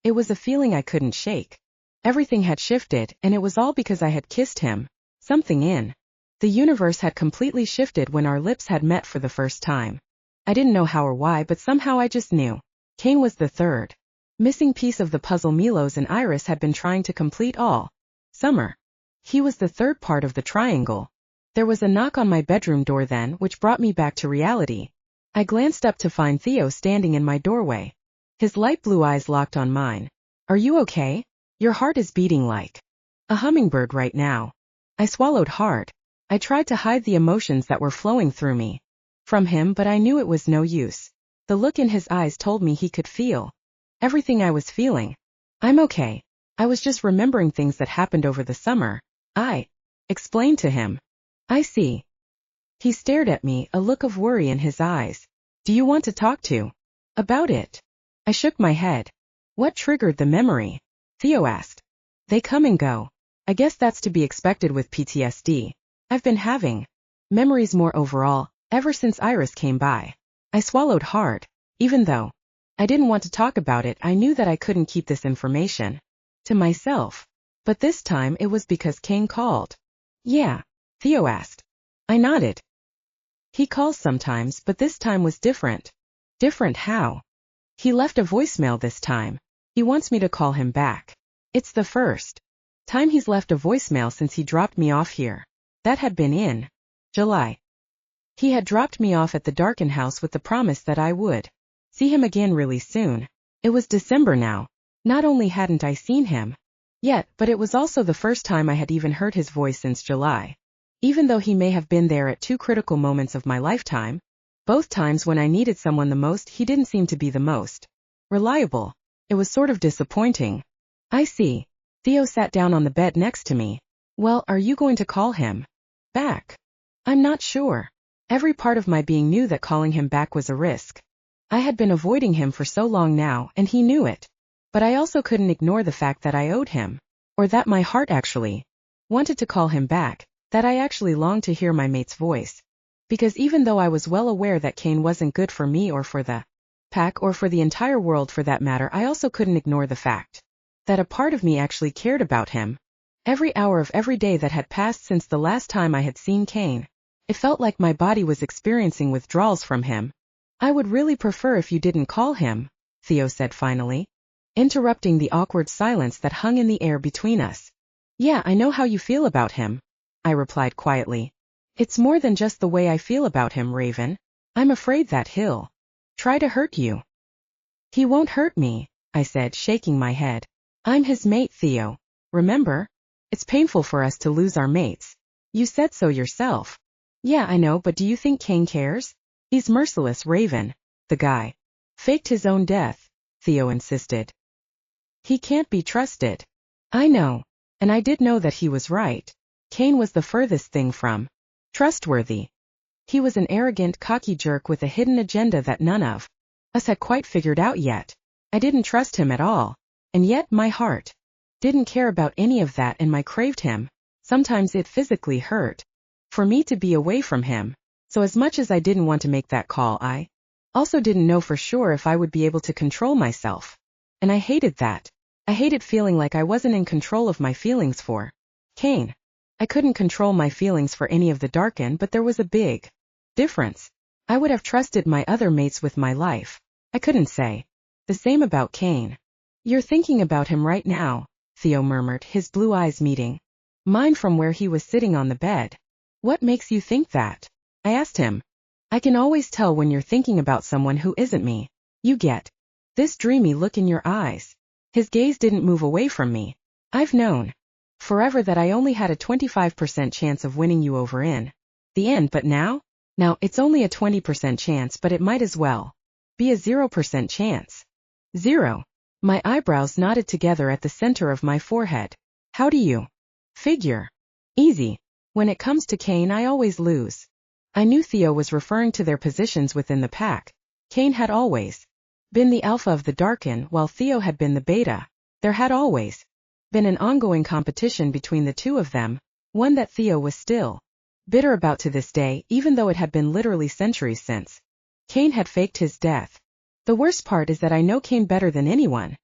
It was a feeling I couldn't shake. Everything had shifted, and it was all because I had kissed him. Something in the universe had completely shifted when our lips had met for the first time. I didn't know how or why, but somehow I just knew. Kane was the third missing piece of the puzzle Milos and Iris had been trying to complete all summer. He was the third part of the triangle. There was a knock on my bedroom door then, which brought me back to reality. I glanced up to find Theo standing in my doorway. His light blue eyes locked on mine. Are you okay? Your heart is beating like a hummingbird right now. I swallowed hard. I tried to hide the emotions that were flowing through me from him, but I knew it was no use. The look in his eyes told me he could feel everything I was feeling. I'm okay. I was just remembering things that happened over the summer. I explained to him. I see. He stared at me, a look of worry in his eyes. Do you want to talk to About it. I shook my head. What triggered the memory? Theo asked. They come and go. I guess that's to be expected with PTSD. I've been having memories more overall, ever since Iris came by. I swallowed hard. Even though I didn't want to talk about it, I knew that I couldn't keep this information to myself. But this time it was because Kane called. Yeah, Theo asked. I nodded. He calls sometimes, but this time was different. Different how? He left a voicemail this time. He wants me to call him back. It's the first time he's left a voicemail since he dropped me off here. That had been in July. He had dropped me off at the Darken house with the promise that I would see him again really soon. It was December now. Not only hadn't I seen him yet, but it was also the first time I had even heard his voice since July. Even though he may have been there at two critical moments of my lifetime, both times when I needed someone the most, he didn't seem to be the most reliable. It was sort of disappointing. I see. Theo sat down on the bed next to me. Well, are you going to call him back? I'm not sure. Every part of my being knew that calling him back was a risk. I had been avoiding him for so long now, and he knew it. But I also couldn't ignore the fact that I owed him, or that my heart actually wanted to call him back, that I actually longed to hear my mate's voice. Because even though I was well aware that Kane wasn't good for me or for the pack or for the entire world for that matter, I also couldn't ignore the fact that a part of me actually cared about him. Every hour of every day that had passed since the last time I had seen Kane, it felt like my body was experiencing withdrawals from him. I would really prefer if you didn't call him, Theo said finally, interrupting the awkward silence that hung in the air between us. Yeah, I know how you feel about him, I replied quietly. It's more than just the way I feel about him, Raven. I'm afraid that he'll try to hurt you. He won't hurt me, I said, shaking my head. I'm his mate, Theo. Remember? It's painful for us to lose our mates. You said so yourself. Yeah, I know, but do you think Kane cares? He's merciless, Raven. The guy faked his own death, Theo insisted. He can't be trusted. I know. And I did know that he was right. Kane was the furthest thing from trustworthy. He was an arrogant, cocky jerk with a hidden agenda that none of us had quite figured out yet. I didn't trust him at all. And yet my heart didn't care about any of that, and I craved him. Sometimes it physically hurt for me to be away from him. So as much as I didn't want to make that call, I also didn't know for sure if I would be able to control myself. And I hated that. I hated feeling like I wasn't in control of my feelings for Kane. I couldn't control my feelings for any of the Darken, but there was a big difference. I would have trusted my other mates with my life. I couldn't say the same about Kane. You're thinking about him right now, Theo murmured, his blue eyes meeting mine from where he was sitting on the bed. What makes you think that? I asked him. I can always tell when you're thinking about someone who isn't me. You get this dreamy look in your eyes. His gaze didn't move away from me. I've known forever that I only had a 25% chance of winning you over in the end, but now it's only a 20% chance, but it might as well be a 0% chance. 0. My eyebrows knotted together at the center of my forehead. How do you figure? Easy. When it comes to Kane, I always lose. I knew Theo was referring to their positions within the pack. Kane had always been the alpha of the Darken, while Theo had been the beta. There had always been an ongoing competition between the two of them, one that Theo was still bitter about to this day, even though it had been literally centuries since Kane had faked his death. The worst part is that I know Kane better than anyone,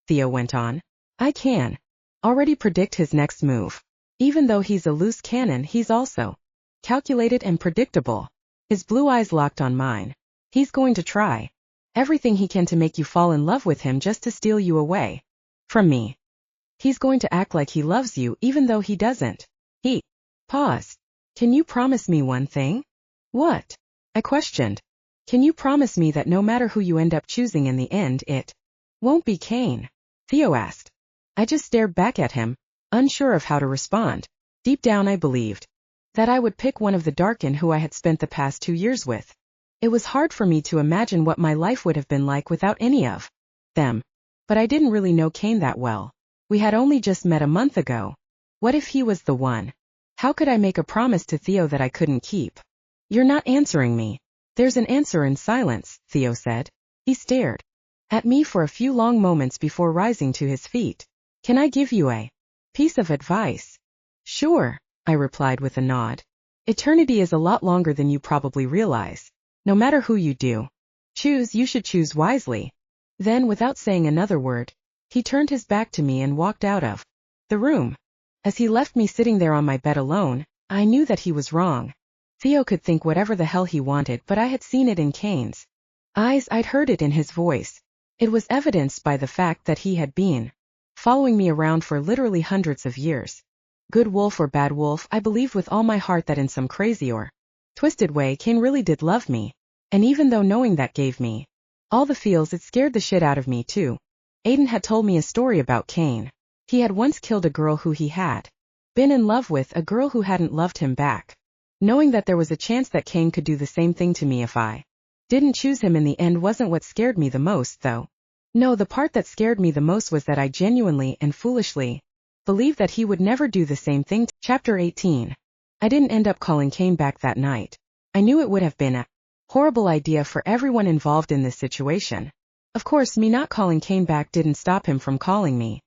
Theo went on. I can already predict his next move. Even though he's a loose cannon, he's also calculated and predictable. His blue eyes locked on mine. He's going to try everything he can to make you fall in love with him, just to steal you away from me. He's going to act like he loves you even though he doesn't. He paused. Can you promise me one thing? What? I questioned. Can you promise me that no matter who you end up choosing in the end, it won't be Kane? Theo asked. I just stared back at him, unsure of how to respond. Deep down I believed that I would pick one of the Darken who I had spent the past 2 years with. It was hard for me to imagine what my life would have been like without any of them. But I didn't really know Kane that well. We had only just met a month ago. What if he was the one? How could I make a promise to Theo that I couldn't keep? You're not answering me. There's an answer in silence, Theo said. He stared at me for a few long moments before rising to his feet. Can I give you a piece of advice? Sure, I replied with a nod. Eternity is a lot longer than you probably realize. No matter who you do choose, you should choose wisely. Then, without saying another word, he turned his back to me and walked out of the room. As he left me sitting there on my bed alone, I knew that he was wrong. Theo could think whatever the hell he wanted, but I had seen it in Kane's eyes. I'd heard it in his voice. It was evidenced by the fact that he had been following me around for literally hundreds of years. Good wolf or bad wolf, I believed with all my heart that in some crazy or twisted way Kane really did love me. And even though knowing that gave me all the feels, it scared the shit out of me too. Aidan had told me a story about Kane. He had once killed a girl who he had been in love with, a girl who hadn't loved him back. Knowing that there was a chance that Kane could do the same thing to me if I didn't choose him in the end wasn't what scared me the most, though. No, the part that scared me the most was that I genuinely and foolishly believed that he would never do the same thing. Chapter 18. I didn't end up calling Kane back that night. I knew it would have been a horrible idea for everyone involved in this situation. Of course, me not calling Kane back didn't stop him from calling me.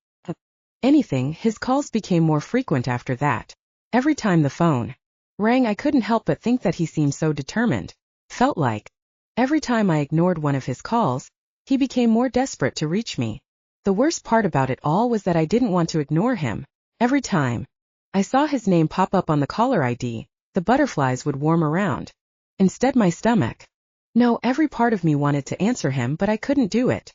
Anything, his calls became more frequent after that. Every time the phone rang, I couldn't help but think that he seemed so determined. Felt like every time I ignored one of his calls, he became more desperate to reach me. The worst part about it all was that I didn't want to ignore him. Every time I saw his name pop up on the caller ID, the butterflies would warm around. Instead, my stomach. No, every part of me wanted to answer him, but I couldn't do it.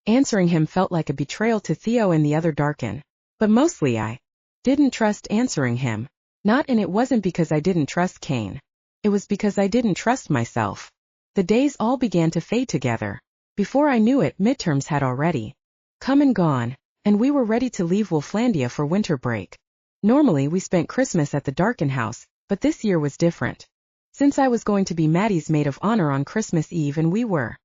Answering him felt like a betrayal to Theo and the other Darkin. But mostly I didn't trust answering him. And it wasn't because I didn't trust Kane. It was because I didn't trust myself. The days all began to fade together. Before I knew it, midterms had already come and gone, and we were ready to leave Wolflandia for winter break. Normally we spent Christmas at the Darkin house, but this year was different. Since I was going to be Maddie's maid of honor on Christmas Eve and we were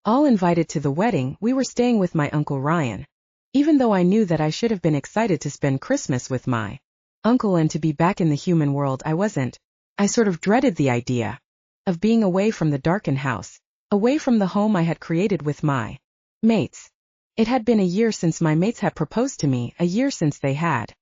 all invited to the wedding, we were staying with my Uncle Ryan. Even though I knew that I should have been excited to spend Christmas with my uncle and to be back in the human world, I wasn't. I sort of dreaded the idea of being away from the Darkin house, away from the home I had created with my mates. It had been a year since my mates had proposed to me, a year since they had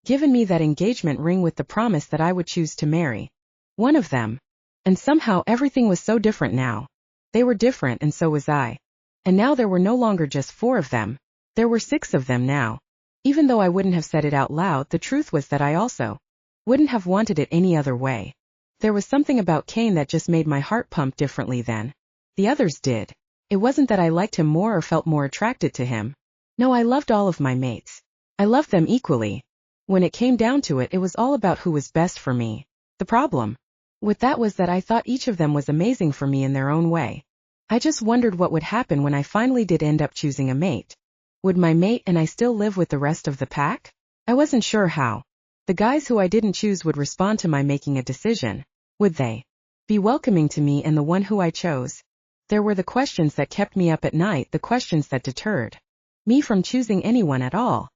given me that engagement ring with the promise that I would choose to marry one of them. And somehow everything was so different now. They were different and so was I. And now there were no longer just 4 of them. There were 6 of them now. Even though I wouldn't have said it out loud, the truth was that I also wouldn't have wanted it any other way. There was something about Kane that just made my heart pump differently than the others did. It wasn't that I liked him more or felt more attracted to him. No, I loved all of my mates. I loved them equally. When it came down to it, it was all about who was best for me. The problem with that was that I thought each of them was amazing for me in their own way. I just wondered what would happen when I finally did end up choosing a mate. Would my mate and I still live with the rest of the pack? I wasn't sure how the guys who I didn't choose would respond to my making a decision. Would they be welcoming to me and the one who I chose? There were the questions that kept me up at night, the questions that deterred me from choosing anyone at all.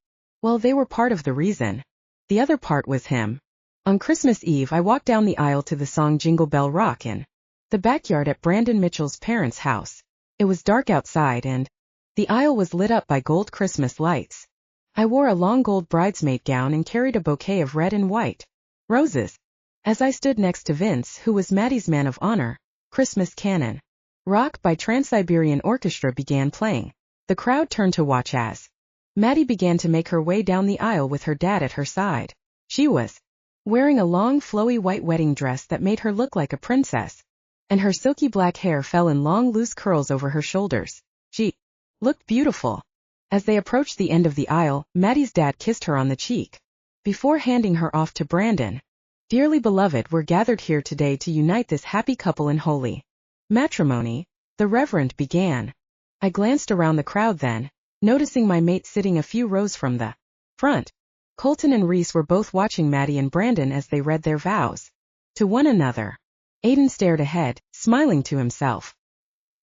Well, they were part of the reason. The other part was him. On Christmas Eve, I walked down the aisle to the song Jingle Bell Rock in the backyard at Brandon Mitchell's parents' house. It was dark outside and the aisle was lit up by gold Christmas lights. I wore a long gold bridesmaid gown and carried a bouquet of red and white roses. As I stood next to Vince, who was Maddie's man of honor, Christmas Canon Rock by Trans-Siberian Orchestra began playing. The crowd turned to watch as Maddie began to make her way down the aisle with her dad at her side. She was wearing a long flowy white wedding dress that made her look like a princess, and her silky black hair fell in long loose curls over her shoulders. She looked beautiful. As they approached the end of the aisle, Maddie's dad kissed her on the cheek before handing her off to Brandon. Dearly beloved, we're gathered here today to unite this happy couple in holy matrimony, the Reverend began. I glanced around the crowd then, noticing my mate sitting a few rows from the front. Colton and Reese were both watching Maddie and Brandon as they read their vows to one another. Aidan stared ahead, smiling to himself.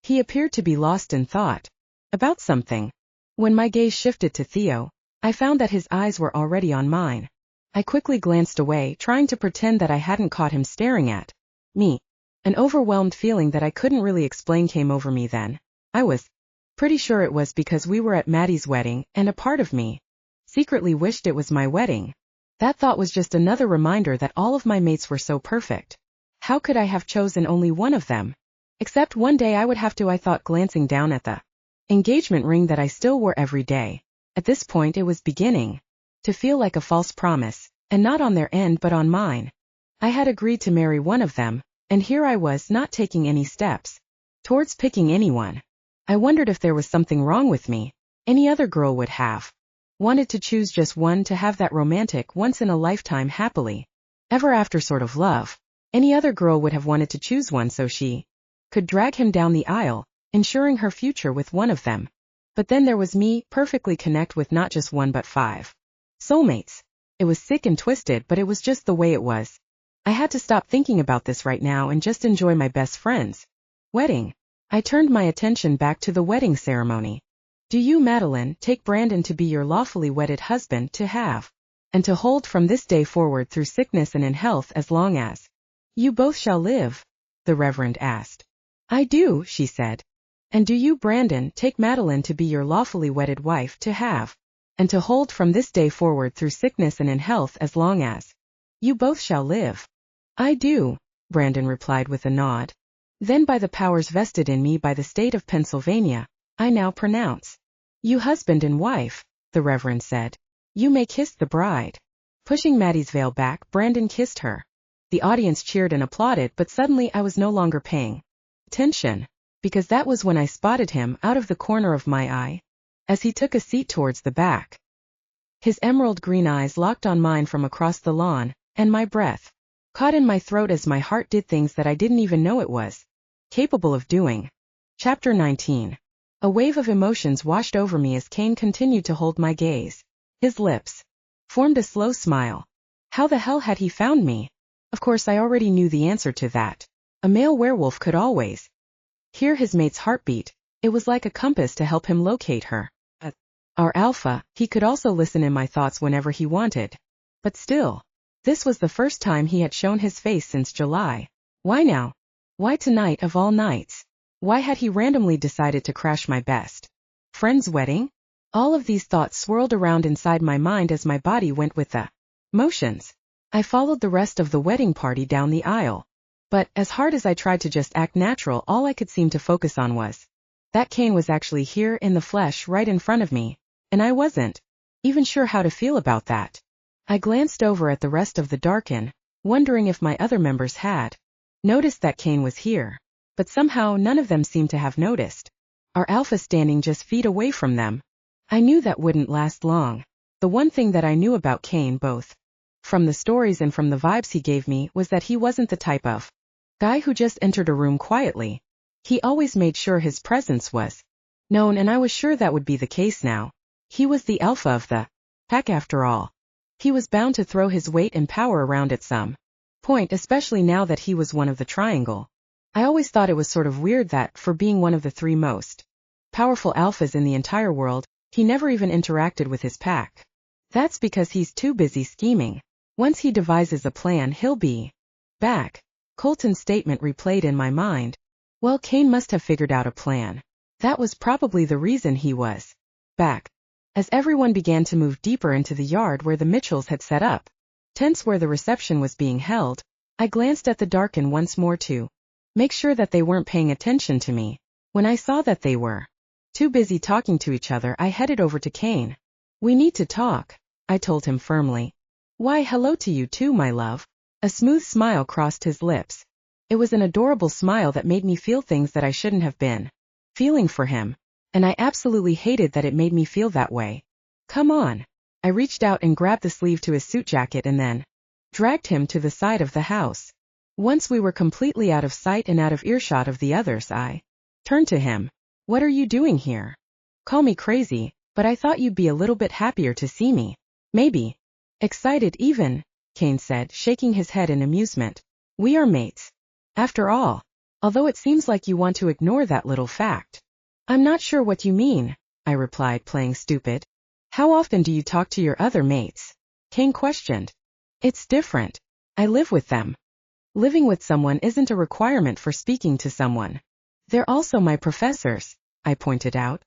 He appeared to be lost in thought about something. When my gaze shifted to Theo, I found that his eyes were already on mine. I quickly glanced away, trying to pretend that I hadn't caught him staring at me. An overwhelmed feeling that I couldn't really explain came over me then. I was Pretty sure it was because we were at Maddie's wedding, and a part of me secretly wished it was my wedding. That thought was just another reminder that all of my mates were so perfect. How could I have chosen only one of them? Except one day I would have to, I thought, glancing down at the engagement ring that I still wore every day. At this point it was beginning to feel like a false promise, and not on their end but on mine. I had agreed to marry one of them, and here I was not taking any steps towards picking anyone. I wondered if there was something wrong with me. Any other girl would have wanted to choose just one to have that romantic, once-in-a-lifetime happily ever after sort of love. Any other girl would have wanted to choose one so she could drag him down the aisle, ensuring her future with one of them. But then there was me, perfectly connect with not just one but 5 soulmates. It was sick and twisted, but it was just the way it was. I had to stop thinking about this right now and just enjoy my best friend's wedding. I turned my attention back to the wedding ceremony. Do you, Madeline, take Brandon to be your lawfully wedded husband to have and to hold from this day forward through sickness and in health as long as you both shall live? The Reverend asked. I do, she said. And do you, Brandon, take Madeline to be your lawfully wedded wife to have and to hold from this day forward through sickness and in health as long as you both shall live? I do, Brandon replied with a nod. Then by the powers vested in me by the state of Pennsylvania, I now pronounce you husband and wife, the Reverend said. You may kiss the bride. Pushing Maddie's veil back, Brandon kissed her. The audience cheered and applauded, but suddenly I was no longer paying attention, because that was when I spotted him out of the corner of my eye, as he took a seat towards the back. His emerald green eyes locked on mine from across the lawn, and my breath caught in my throat as my heart did things that I didn't even know it was capable of doing. Chapter 19. A wave of emotions washed over me as Cain continued to hold my gaze. His lips formed a slow smile. How the hell had he found me? Of course I already knew the answer to that. A male werewolf could always hear his mate's heartbeat. It was like a compass to help him locate her. Our alpha, he could also listen in my thoughts whenever he wanted. But still, this was the first time he had shown his face since July. Why now? Why tonight of all nights? Why had he randomly decided to crash my best friend's wedding? All of these thoughts swirled around inside my mind as my body went with the motions. I followed the rest of the wedding party down the aisle. But, as hard as I tried to just act natural, all I could seem to focus on was that Cain was actually here in the flesh right in front of me, and I wasn't even sure how to feel about that. I glanced over at the rest of the darken, wondering if my other members had noticed that Cain was here, but somehow none of them seemed to have noticed. Our alpha standing just feet away from them. I knew that wouldn't last long. The one thing that I knew about Cain, both from the stories and from the vibes he gave me, was that he wasn't the type of guy who just entered a room quietly. He always made sure his presence was known, and I was sure that would be the case now. He was the alpha of the pack after all. He was bound to throw his weight and power around at some point, especially now that he was one of the triangle. I always thought it was sort of weird that, for being one of the 3 most powerful alphas in the entire world, he never even interacted with his pack. That's because he's too busy scheming. Once he devises a plan, he'll be back. Colton's statement replayed in my mind. Well, Cain must have figured out a plan. That was probably the reason he was back. As everyone began to move deeper into the yard where the Mitchells had set up tents where the reception was being held, I glanced at the darken once more to make sure that they weren't paying attention to me. When I saw that they were too busy talking to each other, I headed over to Cain. We need to talk, I told him firmly. Why, hello to you too, my love. A smooth smile crossed his lips. It was an adorable smile that made me feel things that I shouldn't have been feeling for him, and I absolutely hated that it made me feel that way. Come on. I reached out and grabbed the sleeve to his suit jacket and then dragged him to the side of the house. Once we were completely out of sight and out of earshot of the others, I turned to him. What are you doing here? Call me crazy, but I thought you'd be a little bit happier to see me. Maybe excited even, Cain said, shaking his head in amusement. We are mates. After all, although it seems like you want to ignore that little fact. I'm not sure what you mean, I replied, playing stupid. How often do you talk to your other mates? Cain questioned. It's different. I live with them. Living with someone isn't a requirement for speaking to someone. They're also my professors, I pointed out.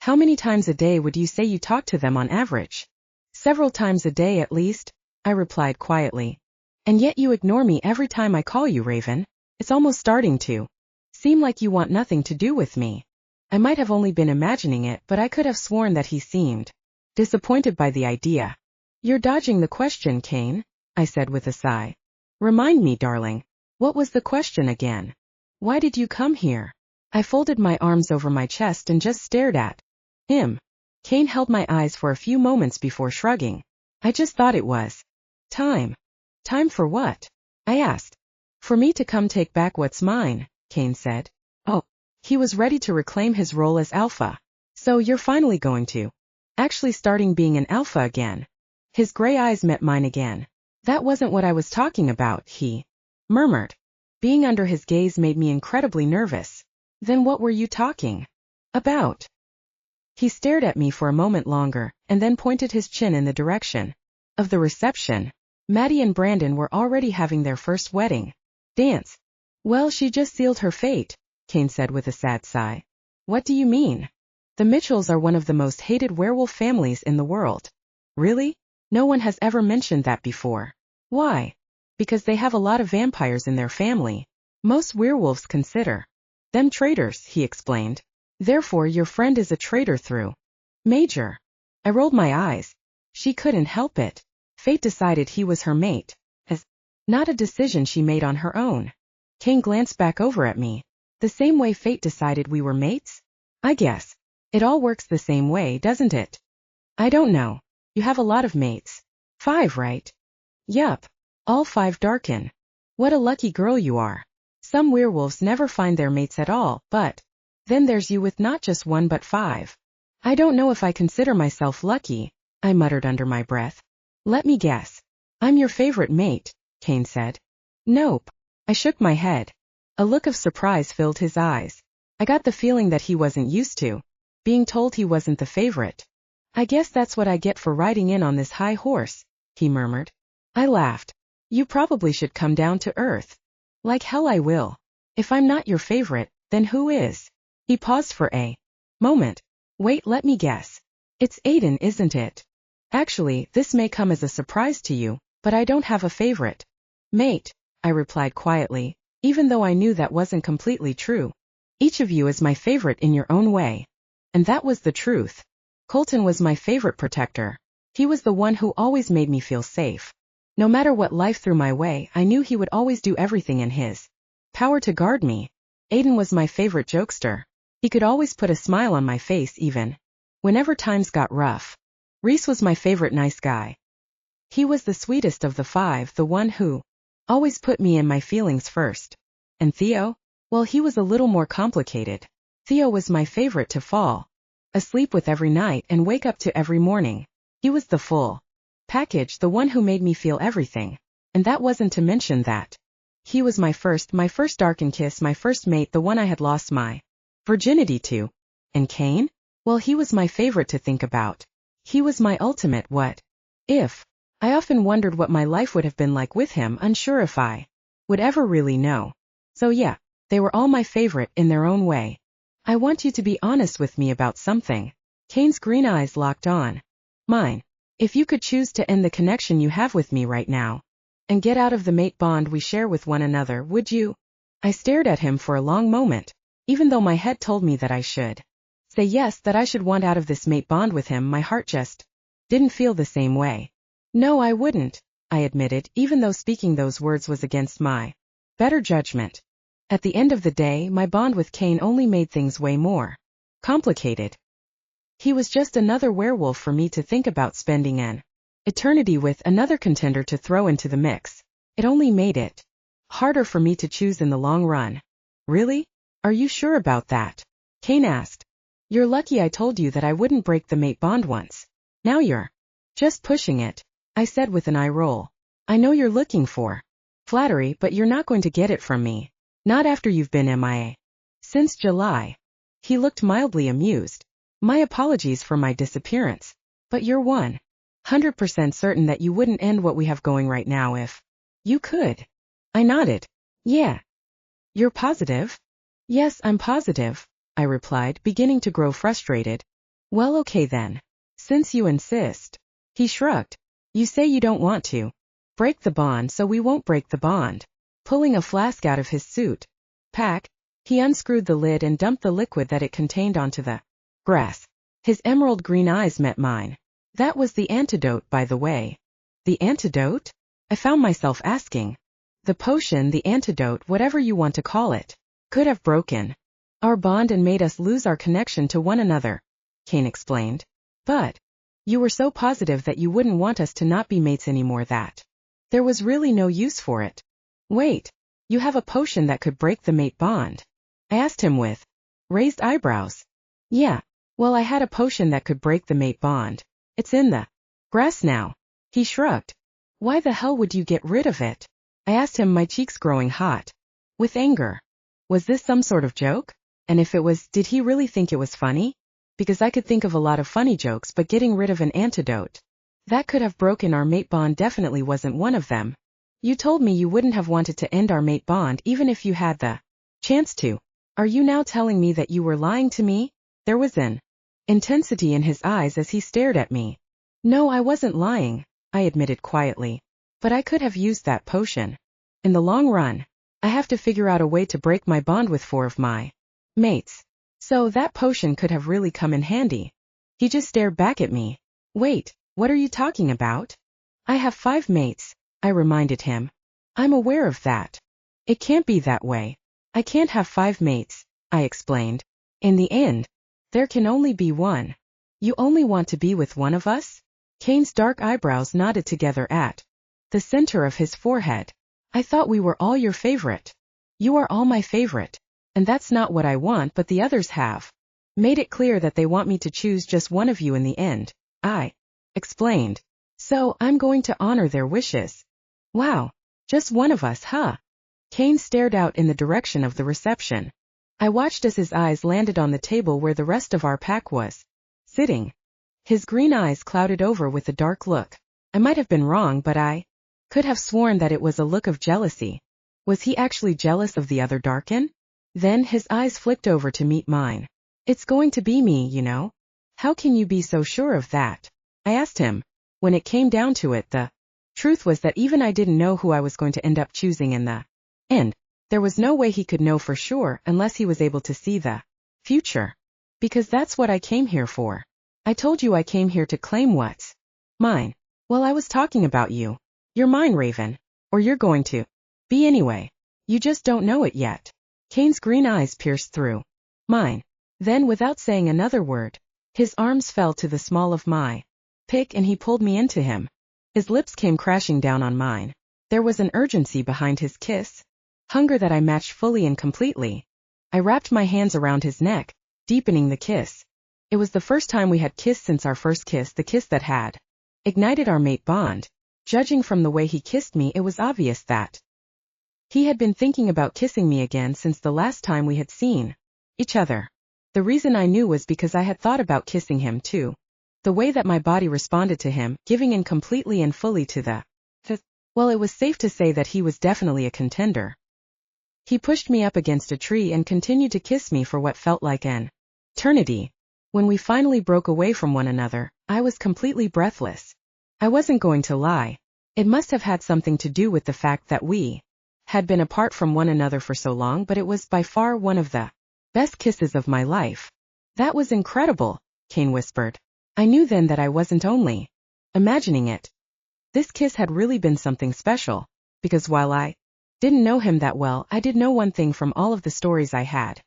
How many times a day would you say you talk to them on average? Several times a day at least, I replied quietly. And yet you ignore me every time I call you, Raven. It's almost starting to seem like you want nothing to do with me. I might have only been imagining it, but I could have sworn that he seemed disappointed by the idea. You're dodging the question, Kane, I said with a sigh. Remind me, darling. What was the question again? Why did you come here? I folded my arms over my chest and just stared at him. Kane held my eyes for a few moments before shrugging. I just thought it was time. Time for what? I asked. For me to come take back what's mine, Kane said. Oh. He was ready to reclaim his role as alpha. So you're finally going to actually starting being an alpha again. His gray eyes met mine again. That wasn't what I was talking about, he murmured. Being under his gaze made me incredibly nervous. Then what were you talking about? He stared at me for a moment longer, and then pointed his chin in the direction of the reception. Maddie and Brandon were already having their first wedding dance. Well, she just sealed her fate, Kane said with a sad sigh. What do you mean? The Mitchells are one of the most hated werewolf families in the world. Really? No one has ever mentioned that before. Why? Because they have a lot of vampires in their family. Most werewolves consider them traitors, he explained. Therefore your friend is a traitor through Major. I rolled my eyes. She couldn't help it. Fate decided he was her mate. As not a decision she made on her own. Kane glanced back over at me. The same way fate decided we were mates? I guess. It all works the same way, doesn't it? I don't know. You have a lot of mates. 5, right? Yup. All 5 darken. What a lucky girl you are. Some werewolves never find their mates at all, but then there's you with not just 1 but 5. I don't know if I consider myself lucky, I muttered under my breath. Let me guess. I'm your favorite mate, Kane said. Nope. I shook my head. A look of surprise filled his eyes. I got the feeling that he wasn't used to being told he wasn't the favorite. I guess that's what I get for riding in on this high horse, he murmured. I laughed. You probably should come down to earth. Like hell I will. If I'm not your favorite, then who is? He paused for a moment. Wait, let me guess. It's Aidan, isn't it? Actually, this may come as a surprise to you, but I don't have a favorite mate, I replied quietly, even though I knew that wasn't completely true. Each of you is my favorite in your own way. And that was the truth. Colton was my favorite protector. He was the one who always made me feel safe. No matter what life threw my way, I knew he would always do everything in his power to guard me. Aidan was my favorite jokester. He could always put a smile on my face even whenever times got rough. Reese was my favorite nice guy. He was the sweetest of the 5, the one who always put me and my feelings first. And Theo? Well, he was a little more complicated. Theo was my favorite to fall asleep with every night and wake up to every morning. He was the full package, the one who made me feel everything. And that wasn't to mention that he was my first darkened kiss, my first mate, the one I had lost my virginity to. And Kane? Well, he was my favorite to think about. He was my ultimate what if. I often wondered what my life would have been like with him, unsure if I would ever really know. So yeah, they were all my favorite in their own way. I want you to be honest with me about something. Kane's green eyes locked on mine. If you could choose to end the connection you have with me right now and get out of the mate bond we share with one another, would you? I stared at him for a long moment, even though my head told me that I should say yes, that I should want out of this mate bond with him. My heart just didn't feel the same way. No, I wouldn't, I admitted, even though speaking those words was against my better judgment. At the end of the day, my bond with Kane only made things way more complicated. He was just another werewolf for me to think about spending an eternity with, another contender to throw into the mix. It only made it harder for me to choose in the long run. Really? Are you sure about that? Kane asked. You're lucky I told you that I wouldn't break the mate bond once. Now you're just pushing it, I said with an eye roll. I know you're looking for flattery, but you're not going to get it from me. Not after you've been MIA since July. He looked mildly amused. My apologies for my disappearance. But you're 100% certain that you wouldn't end what we have going right now if you could? I nodded. Yeah. You're positive? Yes, I'm positive, I replied, beginning to grow frustrated. Well, okay then. Since you insist. He shrugged. You say you don't want to break the bond, so we won't break the bond. Pulling a flask out of his suit pack, he unscrewed the lid and dumped the liquid that it contained onto the grass. His emerald green eyes met mine. That was the antidote, by the way. The antidote? I found myself asking. The potion, the antidote, whatever you want to call it, could have broken our bond and made us lose our connection to one another, Kane explained. But you were so positive that you wouldn't want us to not be mates anymore that there was really no use for it. Wait, you have a potion that could break the mate bond? I asked him with raised eyebrows. Yeah, well, I had a potion that could break the mate bond. It's in the grass now. He shrugged. Why the hell would you get rid of it? I asked him, my cheeks growing hot with anger. Was this some sort of joke? And if it was, did he really think it was funny? Because I could think of a lot of funny jokes, but getting rid of an antidote that could have broken our mate bond definitely wasn't one of them. You told me you wouldn't have wanted to end our mate bond even if you had the chance to. Are you now telling me that you were lying to me? There was an intensity in his eyes as he stared at me. No, I wasn't lying, I admitted quietly. But I could have used that potion. In the long run, I have to figure out a way to break my bond with 4 of my mates. So that potion could have really come in handy. He just stared back at me. Wait, what are you talking about? I have 5 mates, I reminded him. I'm aware of that. It can't be that way. I can't have 5 mates, I explained. In the end, there can only be one. You only want to be with one of us? Kane's dark eyebrows knotted together at the center of his forehead. I thought we were all your favorite. You are all my favorite. And that's not what I want, but the others have made it clear that they want me to choose just one of you in the end, I explained. So I'm going to honor their wishes. Wow, just one of us, huh? Kane stared out in the direction of the reception. I watched as his eyes landed on the table where the rest of our pack was sitting. His green eyes clouded over with a dark look. I might have been wrong, but I could have sworn that it was a look of jealousy. Was he actually jealous of the other Darkin? Then his eyes flicked over to meet mine. It's going to be me, you know. How can you be so sure of that? I asked him. When it came down to it, the truth was that even I didn't know who I was going to end up choosing in the end. There was no way he could know for sure unless he was able to see the future. Because that's what I came here for. I told you I came here to claim what's mine. Well, I was talking about you. You're mine, Raven. Or you're going to be anyway. You just don't know it yet. Kane's green eyes pierced through mine. Then, without saying another word, his arms fell to the small of my pick and he pulled me into him. His lips came crashing down on mine. There was an urgency behind his kiss. Hunger that I matched fully and completely. I wrapped my hands around his neck, deepening the kiss. It was the first time we had kissed since our first kiss, the kiss that had ignited our mate bond. Judging from the way he kissed me, it was obvious that he had been thinking about kissing me again since the last time we had seen each other. The reason I knew was because I had thought about kissing him too. The way that my body responded to him, giving in completely and fully to the well, it was safe to say that he was definitely a contender. He pushed me up against a tree and continued to kiss me for what felt like an eternity. When we finally broke away from one another, I was completely breathless. I wasn't going to lie. It must have had something to do with the fact that we had been apart from one another for so long, but it was by far one of the best kisses of my life. That was incredible, Kane whispered. I knew then that I wasn't only imagining it. This kiss had really been something special, because while I didn't know him that well, I did know one thing from all of the stories I had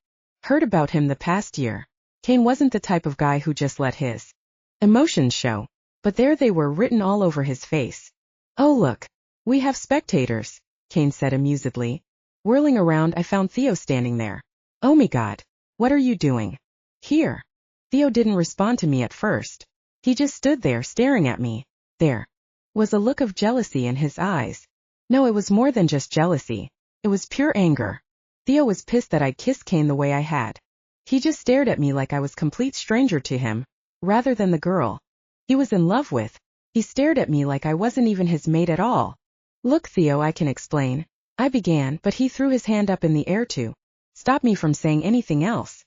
heard about him the past year. Kane wasn't the type of guy who just let his emotions show, but there they were written all over his face. Oh look, we have spectators, Kane said amusedly. Whirling around, I found Theo standing there. Oh my God, what are you doing here? Theo didn't respond to me at first. He just stood there staring at me. There was a look of jealousy in his eyes. No, it was more than just jealousy. It was pure anger. Theo was pissed that I'd kissed Kane the way I had. He just stared at me like I was a complete stranger to him, rather than the girl he was in love with. He stared at me like I wasn't even his mate at all. Look, Theo, I can explain, I began, but he threw his hand up in the air to stop me from saying anything else.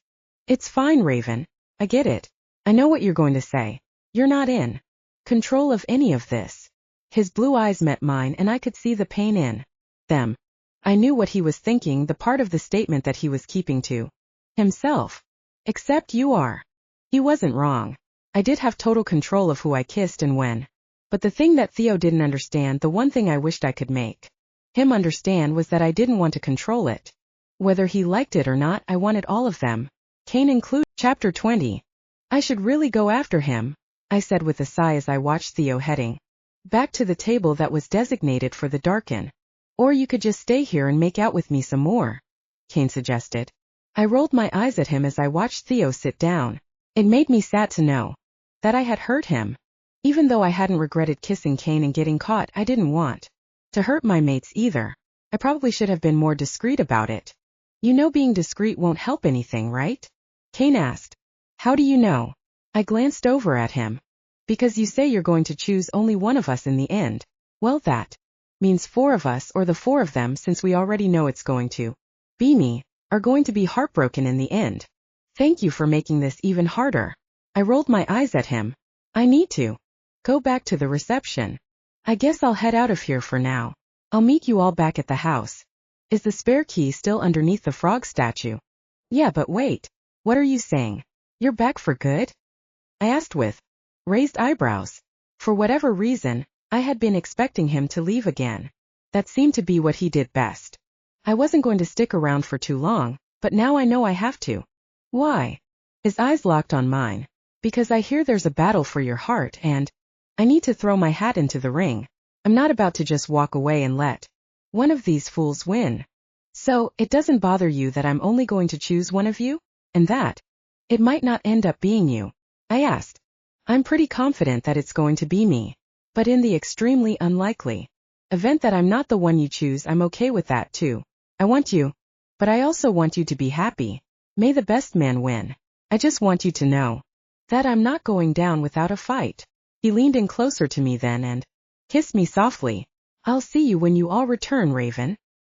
It's fine, Raven. I get it. I know what you're going to say. You're not in control of any of this. His blue eyes met mine and I could see the pain in them. I knew what he was thinking, the part of the statement that he was keeping to himself. Except you are. He wasn't wrong. I did have total control of who I kissed and when. But the thing that Theo didn't understand, the one thing I wished I could make him understand, was that I didn't want to control it. Whether he liked it or not, I wanted all of them. Kane included. Chapter 20. I should really go after him, I said with a sigh as I watched Theo heading back to the table that was designated for the darken. Or you could just stay here and make out with me some more, Kane suggested. I rolled my eyes at him as I watched Theo sit down. It made me sad to know that I had hurt him. Even though I hadn't regretted kissing Kane and getting caught, I didn't want to hurt my mates either. I probably should have been more discreet about it. You know being discreet won't help anything, right? Kane asked. How do you know? I glanced over at him. Because you say you're going to choose only one of us in the end. Well, that means 4 of us, or the 4 of them, since we already know it's going to be me, are going to be heartbroken in the end. Thank you for making this even harder. I rolled my eyes at him. I need to go back to the reception. I guess I'll head out of here for now. I'll meet you all back at the house. Is the spare key still underneath the frog statue? Yeah, but wait. What are you saying? You're back for good? I asked with raised eyebrows. For whatever reason, I had been expecting him to leave again. That seemed to be what he did best. I wasn't going to stick around for too long, but now I know I have to. Why? His eyes locked on mine. Because I hear there's a battle for your heart and I need to throw my hat into the ring. I'm not about to just walk away and let one of these fools win. So, it doesn't bother you that I'm only going to choose one of you? And that it might not end up being you? I asked. I'm pretty confident that it's going to be me. But in the extremely unlikely event that I'm not the one you choose, I'm okay with that too. I want you. But I also want you to be happy. May the best man win. I just want you to know that I'm not going down without a fight. He leaned in closer to me then and kissed me softly. I'll see you when you all return, Raven.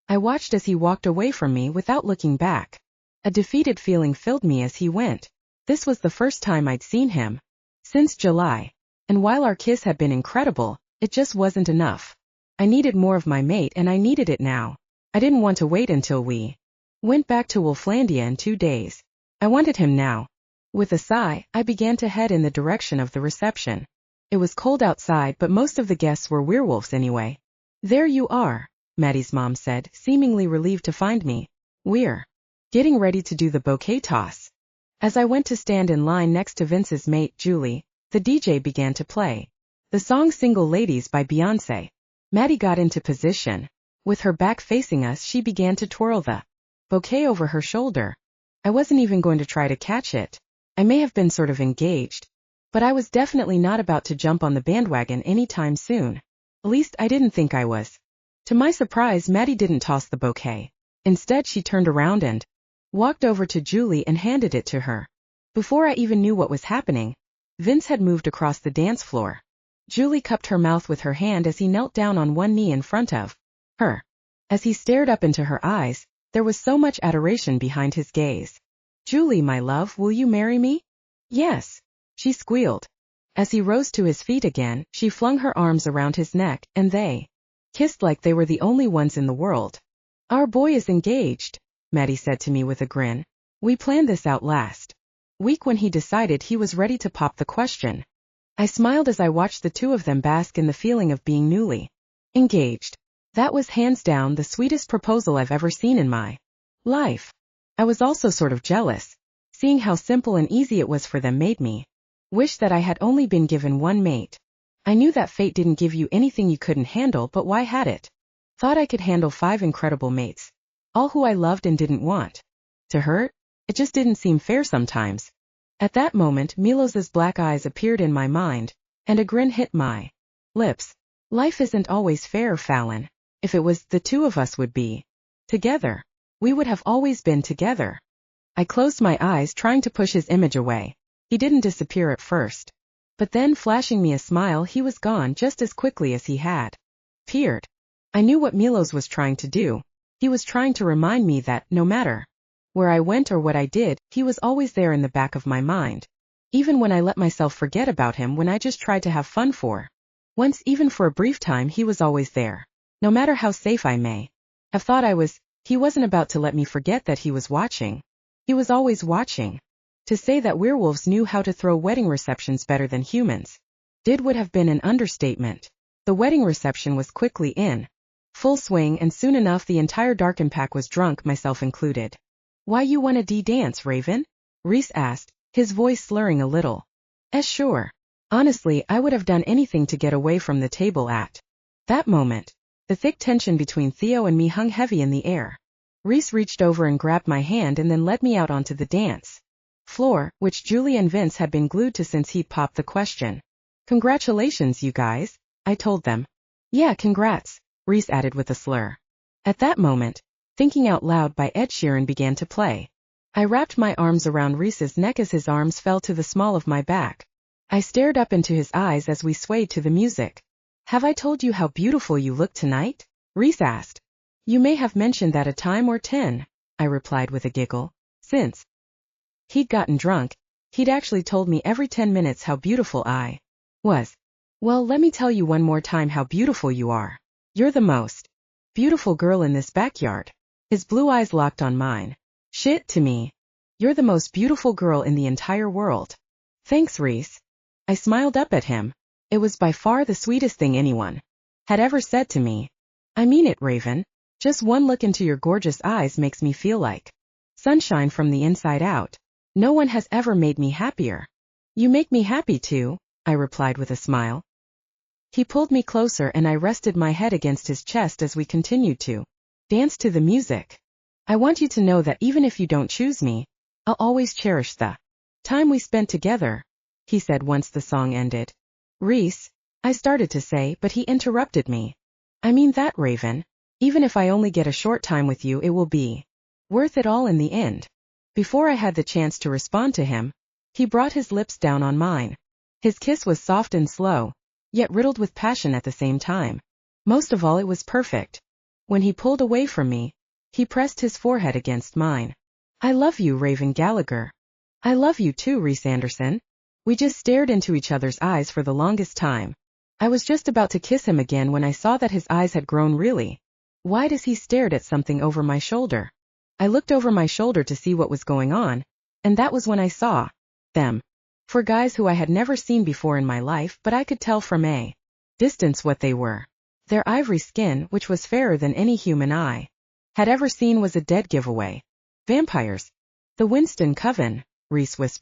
I watched as he walked away from me without looking back. A defeated feeling filled me as he went. This was the first time I'd seen him since July. And while our kiss had been incredible, it just wasn't enough. I needed more of my mate, and I needed it now. I didn't want to wait until we went back to Wolflandia in 2 days. I wanted him now. With a sigh, I began to head in the direction of the reception. It was cold outside, but most of the guests were werewolves anyway. There you are, Maddie's mom said, seemingly relieved to find me. We're getting ready to do the bouquet toss. As I went to stand in line next to Vince's mate, Julie, the DJ began to play the song Single Ladies by Beyoncé. Maddie got into position. With her back facing us, she began to twirl the bouquet over her shoulder. I wasn't even going to try to catch it. I may have been sort of engaged, but I was definitely not about to jump on the bandwagon anytime soon. At least I didn't think I was. To my surprise, Maddie didn't toss the bouquet. Instead, she turned around and walked over to Julie and handed it to her. Before I even knew what was happening, Vince had moved across the dance floor. Julie cupped her mouth with her hand as he knelt down on one knee in front of her. As he stared up into her eyes, there was so much adoration behind his gaze. Julie, my love, will you marry me? Yes, she squealed. As he rose to his feet again, she flung her arms around his neck, and they kissed like they were the only ones in the world. Our boy is engaged, Maddie said to me with a grin. We planned this out last week when he decided he was ready to pop the question. I smiled as I watched the two of them bask in the feeling of being newly engaged. That was hands down the sweetest proposal I've ever seen in my life. I was also sort of jealous. Seeing how simple and easy it was for them made me wish that I had only been given one mate. I knew that fate didn't give you anything you couldn't handle, but why had it? Thought I could handle 5 incredible mates, all who I loved and didn't want to hurt? It just didn't seem fair sometimes. At that moment, Milos's black eyes appeared in my mind, and a grin hit my lips. Life isn't always fair, Fallon. If it was, the two of us would be together. We would have always been together. I closed my eyes, trying to push his image away. He didn't disappear at first. But then, flashing me a smile, he was gone just as quickly as he had appeared. I knew what Milos was trying to do. He was trying to remind me that, no matter where I went or what I did, he was always there in the back of my mind. Even when I let myself forget about him when I just tried to have fun for once, even for a brief time, he was always there. No matter how safe I may have thought I was, he wasn't about to let me forget that he was watching. He was always watching. To say that werewolves knew how to throw wedding receptions better than humans would have been an understatement. The wedding reception was quickly in full swing, and soon enough the entire Darken pack was drunk, myself included. "Why you wanna dance, Raven?" Reese asked, his voice slurring a little. Sure. Honestly, I would have done anything to get away from the table at that moment. The thick tension between Theo and me hung heavy in the air. Reese reached over and grabbed my hand and then led me out onto the dance floor, which Julie and Vince had been glued to since he'd popped the question. "Congratulations, you guys," I told them. "Yeah, congrats," Reese added with a slur. At that moment, Thinking Out Loud by Ed Sheeran began to play. I wrapped my arms around Reese's neck as his arms fell to the small of my back. I stared up into his eyes as we swayed to the music. "Have I told you how beautiful you look tonight?" Reese asked. "You may have mentioned that a time or 10, I replied with a giggle. Since he'd gotten drunk, he'd actually told me every 10 minutes how beautiful I was. "Well, let me tell you one more time how beautiful you are. You're the most beautiful girl in this backyard." His blue eyes locked on mine. "Shit, to me. You're the most beautiful girl in the entire world." "Thanks, Reese." I smiled up at him. It was by far the sweetest thing anyone had ever said to me. "I mean it, Raven. Just one look into your gorgeous eyes makes me feel like sunshine from the inside out. No one has ever made me happier." "You make me happy too," I replied with a smile. He pulled me closer and I rested my head against his chest as we continued to dance to the music. "I want you to know that even if you don't choose me, I'll always cherish the time we spent together," he said once the song ended. "Reese," I started to say, but he interrupted me. "I mean that, Raven. Even if I only get a short time with you, it will be worth it all in the end." Before I had the chance to respond to him, he brought his lips down on mine. His kiss was soft and slow, yet riddled with passion at the same time. Most of all, it was perfect. When he pulled away from me, he pressed his forehead against mine. "I love you, Raven Gallagher." "I love you too, Reese Anderson." We just stared into each other's eyes for the longest time. I was just about to kiss him again when I saw that his eyes had grown really wide as he stared at something over my shoulder. I looked over my shoulder to see what was going on, and that was when I saw them. For guys who I had never seen before in my life, but I could tell from a distance what they were. Their ivory skin, which was fairer than any human eye had ever seen, was a dead giveaway. "Vampires." "The Winston Coven," Reese whispered.